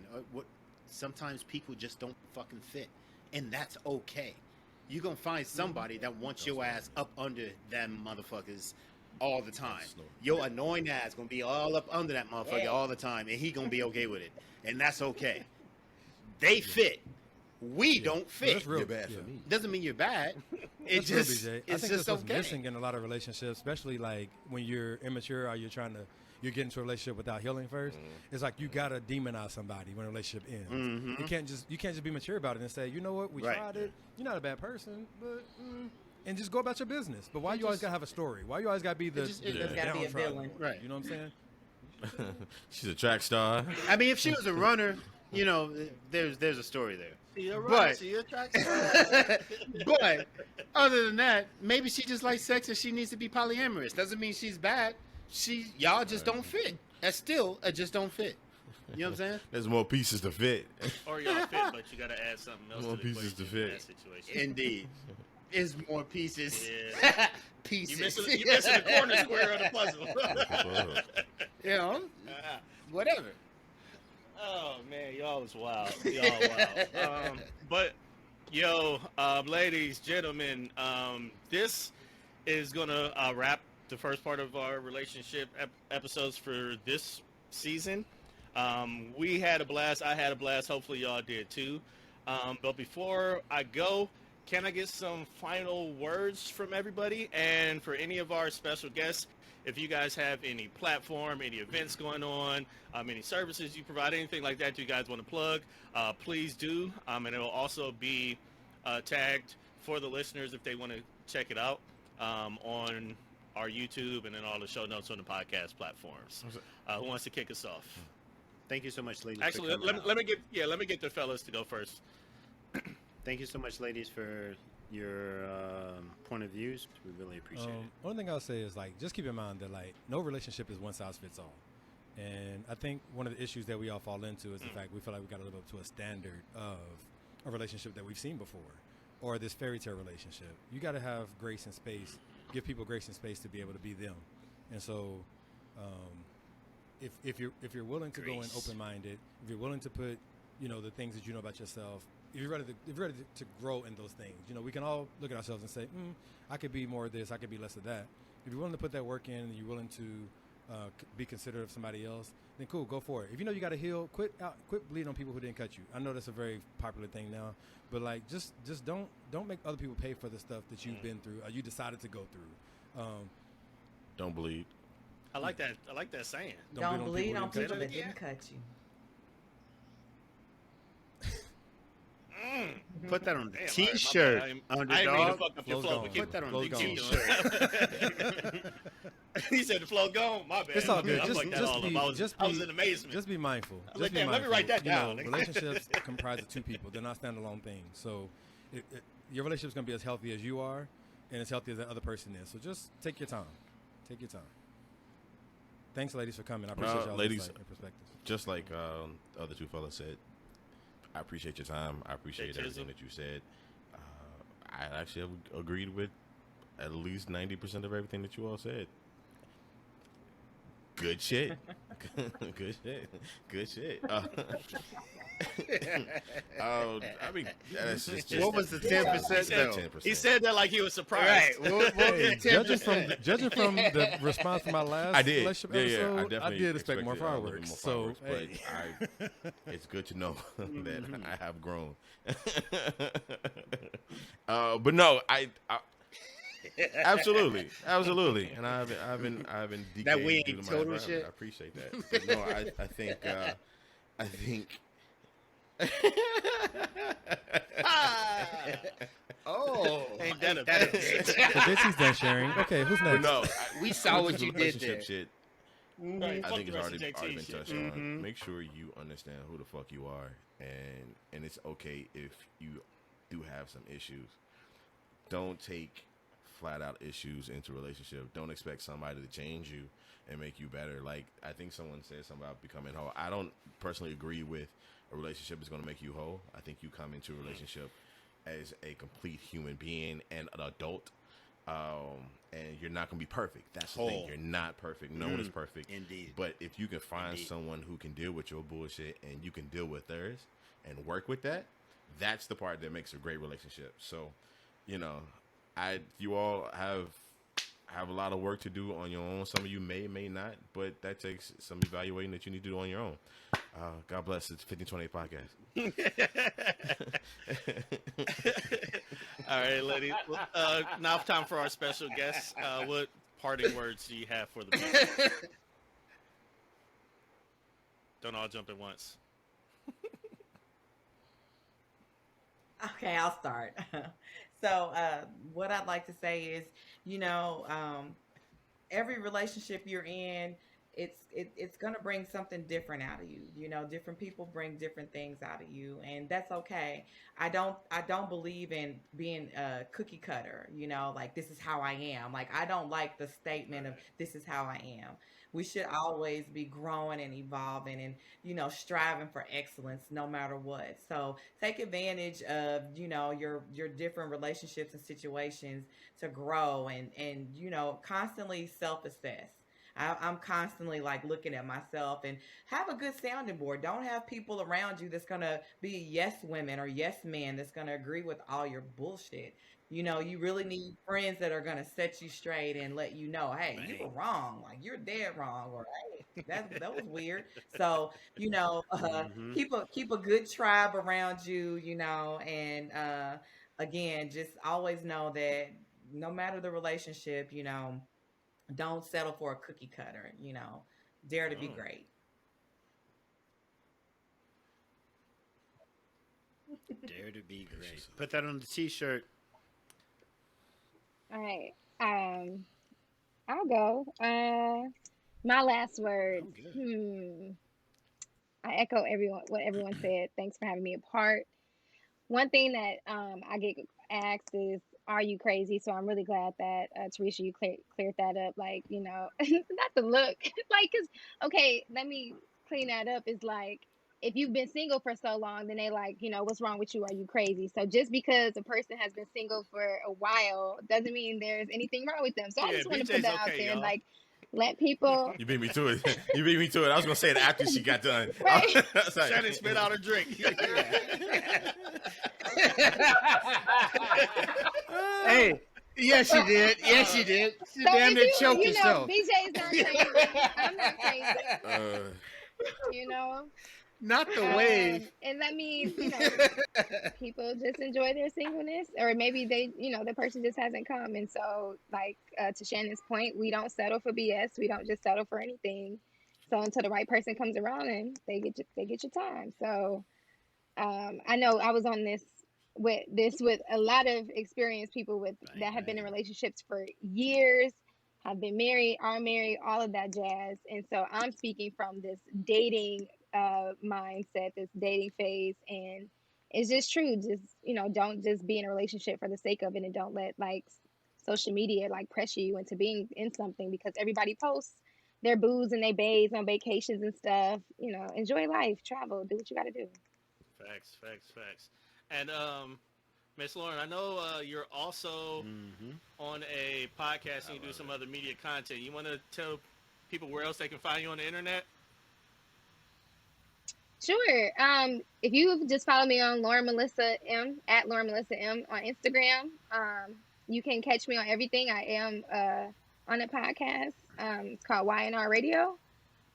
Sometimes people just don't fucking fit, and that's okay. You're gonna find somebody that wants your ass up under them motherfuckers all the time. Your annoying ass gonna be all up under that motherfucker all the time, and he gonna be okay with it, and that's okay. They fit. We don't fit. That's real. You're bad yeah. for me. Doesn't mean you're bad. It That's real, just BJ. I it's think just that's what's okay. missing in a lot of relationships, especially like when you're immature or you're getting into a relationship without healing 1st. It's like you gotta demonize somebody when a relationship ends. Mhm. You can't just be mature about it and say, you know what, we Right. tried it. You're not a bad person, but and just go about your business. But why you always gotta have a story? Why you always gotta be the just- There's gotta be a downtrodden villain. one? Right. You know what I'm saying? She's a track star. I mean, if she was a runner, you know, there's a story there. You're But- right. You're But other than that, maybe she just likes sex and she needs to be polyamorous. Doesn't mean she's bad. Y'all just don't fit. That's still just don't fit. You know what I'm saying? There's more pieces to fit. Or y'all fit, but you gotta add something else More to the pieces to equation in fit. that situation. Indeed. Is more pieces. Yeah. Pieces. You missing the corner square of the puzzle. You know, whatever. Oh man, y'all was wild. Y'all wild. But ladies, gentlemen, this is gonna wrap the first part of our relationship episodes for this season. We had a blast. I had a blast. Hopefully y'all did too. But before I go, can I get some final words from everybody? And for any of our special guests, if you guys have any platform, any events going on, any services you provide, anything like that you guys want to plug, please do. And it will also be tagged for the listeners if they want to check it out on our YouTube and then all the show notes on the podcast platforms. Who wants to kick us off? Thank you so much, ladies. Actually, for coming out. let me get the fellas to go first. Thank you so much, ladies, for your point of views. We really appreciate it. One thing I'll say is like just keep in mind that like no relationship is one size fits all, and I think one of the issues that we all fall into is the fact we feel like we got to live up to a standard of a relationship that we've seen before, or this fairy tale relationship. You got to have grace and space, give people grace and space to be able to be them, and so. If you're willing to go in open minded, if you're willing to put, the things that you know about yourself, if you're ready to grow in those things, we can all look at ourselves and say, I could be more of this, I could be less of that. If you're willing to put that work in, and you're willing to be considerate of somebody else, then cool, go for it. If you know you got to heal, quit bleeding on people who didn't cut you. I know that's a very popular thing now, but like just don't make other people pay for the stuff that you've been through or you decided to go through. Don't bleed. I like that. I like that saying. Don't bleed on people that again. didn't cut you. Put that on the Damn, T-shirt, I didn't mean to underdog. fuck up your Flow's flow. gone. But keep Put that on Flow's the gone. T-shirt. He said the flow gone. My bad. It's all good. I'm Just, like that just all be, up. I was in amazement. Just be mindful. I was Just like, be damn, let me mindful. write that down. Relationships comprise of two people. They're not standalone things. So your relationship's going to be as healthy as you are and as healthy as that other person is. So just take your time. Take your time. Thanks, ladies, for coming. I appreciate y'all ladies, insight and perspectives. Just like the other two fellas said, I appreciate your time. I appreciate everything that you said. I actually have agreed with at least 90% of everything that you all said. Good shit. Good shit. Good shit. I mean, that's just What was the 10% though? 10%. He said that like he was surprised. Right. What was Hey, the judging from the response from my last I did. relationship Yeah, episode, I definitely did expect more expected a little bit fireworks. more So, fireworks, hey. but it's good to know that I have grown. But no, I absolutely, and I've been decaying That we due ain't to my total environment. shit. I appreciate that. But no, I think. Oh, Ain't that a that bitch? So Duecey's done sharing. Okay, who's But next? no, we saw what you did relationship there. shit. Right, I fuck think the it's rest of already JT been touched shit. on. Make sure you understand who the fuck you are, and it's okay if you do have some issues. Don't take flat out issues into a relationship. Don't expect somebody to change you and make you better. Like I think someone said something about becoming whole. I don't personally agree with a relationship is going to make you whole. I think you come into a relationship as a complete human being and an adult. And you're not going to be perfect. That's the thing. Whole. You're not perfect. No one is perfect. Indeed. But if you can find Indeed. someone who can deal with your bullshit and you can deal with theirs and work with that, that's the part that makes a great relationship. So, you all have a lot of work to do on your own. Some of you may not, but that takes some evaluating that you need to do on your own. God bless. It's 1528 podcast. All right, ladies. Now it's time for our special guest. What parting words do you have for the people? Don't all jump at once. Okay, I'll start. So, what I'd like to say is, every relationship you're in, it's gonna bring something different out of you. Different people bring different things out of you, and that's okay. I don't believe in being a cookie cutter. Like this is how I am. Like I don't like the statement of this is how I am. We should always be growing and evolving and striving for excellence no matter what. So take advantage of your different relationships and situations to grow and constantly self-assess. I'm constantly like looking at myself and have a good sounding board. Don't have people around you that's going to be yes women or yes men that's going to agree with all your bullshit. You really need friends that are going to set you straight and let you know, hey, you were wrong. Like you're dead wrong. Or hey, that was weird. So, keep a good tribe around you, and again, just always know that no matter the relationship, don't settle for a cookie cutter, dare to be great. Dare to be great. Put that on the T-shirt. All right. I'll go. My last words. I echo what everyone said. Thanks for having me a part. One thing that asked is, "Are you crazy?" So I'm really glad that Terisha, you cleared that up. Like, not the look, like, cause okay, let me clean that up. Is like, if you've been single for so long, then they like, what's wrong with you? Are you crazy? So just because a person has been single for a while doesn't mean there's anything wrong with them. So I Yeah, just want to put BJ's that out okay, there and y'all. like let people. You beat me to it. You beat me to it. I was gonna say it after she got done. Right. I was like, Shannon spit out her drink. Hey, yes, you did. Yes, you did. She So damn if near you, choked herself. BJ's not crazy. I'm not crazy. You know. Not the wave. And that means, people just enjoy their singleness, or maybe they, the person just hasn't come. And so, like, to Shannon's point, we don't settle for BS. We don't just settle for anything. So until the right person comes around, and they get your time. So, I know I was on with a lot of experienced people that have been in relationships for years, have been married, are married, all of that jazz. And so I'm speaking from this dating mindset, this dating phase, and it's just true. Just don't just be in a relationship for the sake of it, and don't let like social media like pressure you into being in something, because everybody posts their booze and they babes on vacations and stuff. Enjoy life, travel, do what you got to do. Facts. And Miss Lauren, I know you're also on a podcast and you do some other media content. You want to tell people where else they can find you on the internet? Sure. If you just follow me on Lauren Melissa M at Lauren Melissa M on Instagram, you can catch me on everything. I am on a podcast. It's called YNR Radio.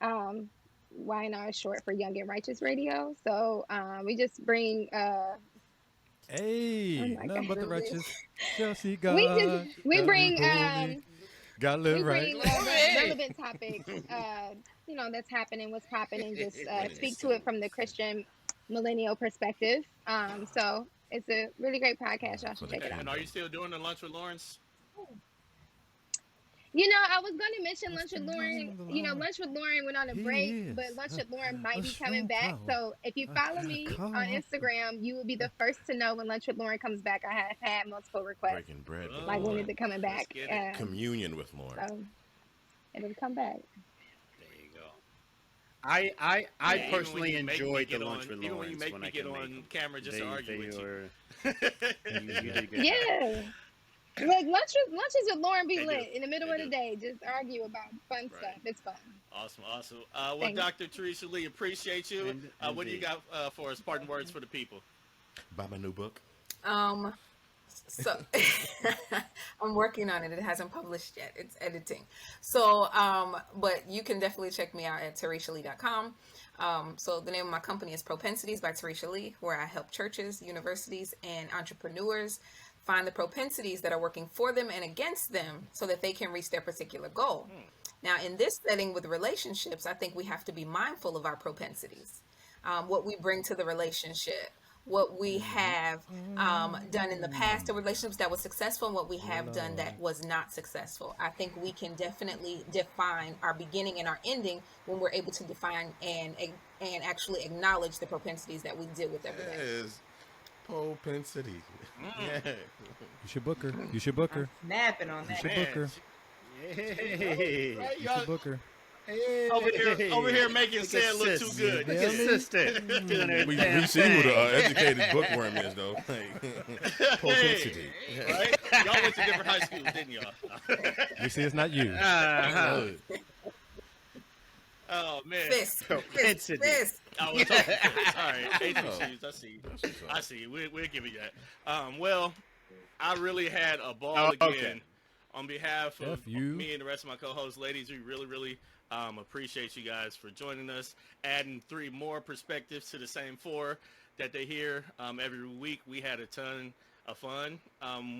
YNR is short for Young and Righteous Radio. So we just bring Hey, my nothing but the God. righteous shall see God. we bring God live we right. bring relevant topics, that's happening, what's popping, and just speak to it from the Christian millennial perspective. So it's a really great podcast. Y'all should check it out. And are you still doing the Lunch with Lawrence? I was going to mention Lunch with Lauren. Lunch with Lauren went on a break, but Lunch with Lauren might be coming back. So if you follow me on Instagram, you will be the first to know when Lunch with Lauren comes back. I have had multiple requests. Breaking bread. Like, when is it coming back? Communion with Lauren. So it'll come back. There you go. I personally enjoyed the Lunch with Lawrence. Even when you make me get on camera just to argue with you. You did good. Yeah. Look, lunches with Lauren be lit in the middle of the day. Just argue about fun stuff. It's fun. Awesome. Well, Dr. Terisha Lee, appreciate you. What do you got for us? Parting words for the people. Buy my new book. So I'm working on it. It hasn't published yet. It's editing. So, but you can definitely check me out at terishalee.com. So the name of my company is Propensities by Terisha Lee, where I help churches, universities, and entrepreneurs find the propensities that are working for them and against them so that they can reach their particular goal. Now, in this setting with relationships, I think we have to be mindful of our propensities, what we bring to the relationship, what we have done in the past, the relationships that was successful, and what we have done that was not successful. I think we can definitely define our beginning and our ending when we're able to define and actually acknowledge the propensities that we deal with every day. Yes. Propensity. Yeah. You should book her. Snapping on You that. should book her. Hey. Right, You y'all should book her. over here making Sam look too good. Yeah. Consistent. We see what an educated bookworm is, though. Like, propensity. Right? Y'all went to different high schools, didn't y'all? You see, it's not you. Oh, man. Fist. I was talking fist. All right. HBCUs, I see. We'll give you that. Well, I really had a ball again. Okay. On behalf of F you. me and the rest of my co-hosts, ladies, we really appreciate you guys for joining us, adding 3 more perspectives to the same 4 that they hear every week. We had a ton of fun.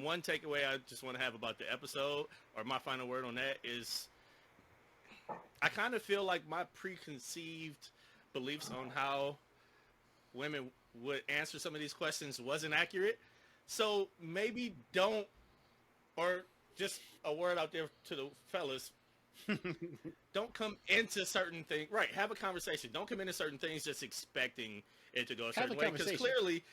One takeaway I just want to have about the episode, or my final word on that, is I kind of feel like my preconceived beliefs on how women would answer some of these questions wasn't accurate. So maybe don't, or just a word out there to the fellas, don't come into certain things. Right, have a conversation. Don't come into certain things just expecting it to go a certain way. Because clearly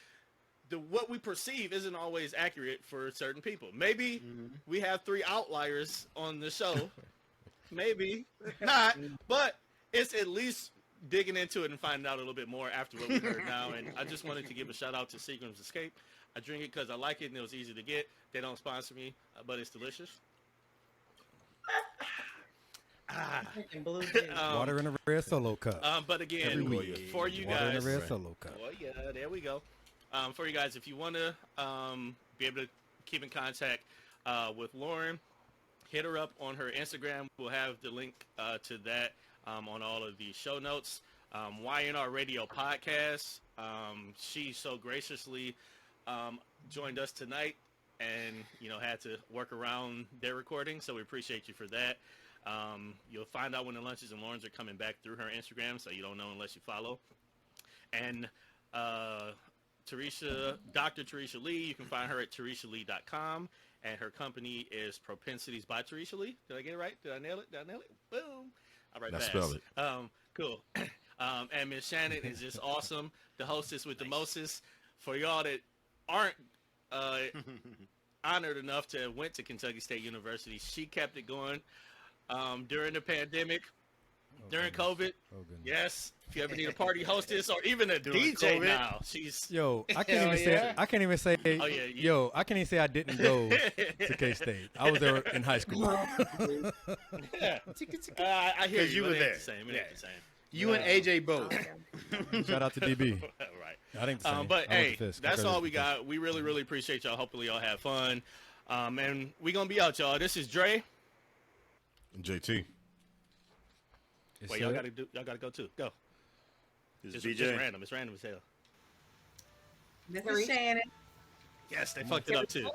what we perceive isn't always accurate for certain people. Maybe we have 3 outliers on the show. Maybe not, but it's at least digging into it and finding out a little bit more after what we heard now. And I just wanted to give a shout out to Seagram's Escape. I drink it because I like it and it was easy to get. They don't sponsor me, but it's delicious. Water in a red Solo cup. But again, Every week. for you Water guys, in a red Solo cup. oh yeah, there we go. For you guys, if you want to be able to keep in contact with Lauren, hit her up on her Instagram. We'll have the link to that on all of the show notes. YNR Radio Podcast. She so graciously joined us tonight and, had to work around their recording. So we appreciate you for that. You'll find out when the Lunches and Laurens are coming back through her Instagram, so you don't know unless you follow. And Dr. Terisha Lee, you can find her at terishalee.com, and her company is Propensities by Terisha Lee. Did I get it right? Did I nail it? Boom. All right, fast. Spell it. Cool. And Miss Shannon is just awesome, the hostess with the mostest. For y'all that aren't honored enough to have went to Kentucky State University, she kept it going during the pandemic, during COVID. Oh, goodness. Yes, if you ever need a party hostess or even a During DJ COVID. now, she's Yo, I can't even say. I can't even say. Oh, yeah, Yo, I can't even say I didn't go to K State. I was there in high school. yeah. I hear 'Cause you. you were It ain't there. the same. It ain't the same. You and AJ both. Shout out to DB. Right. I think the same. But I was hey, the fist. that's all we Congratulations. got. We really, really appreciate y'all. Hopefully y'all have fun. And we gonna be out, y'all. This is Dre. JT. It's Wait, y'all it. gotta go too. Go. This It's is just BJ. random. It's random as hell. This is Shannon. Yes, they fucked it up too.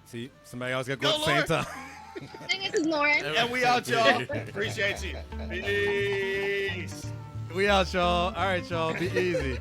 See, somebody else got to go Go, at the same Lord. time. I think this is Lauren. And we out, y'all. Appreciate you. Peace. We out, y'all. All right, y'all. Be easy.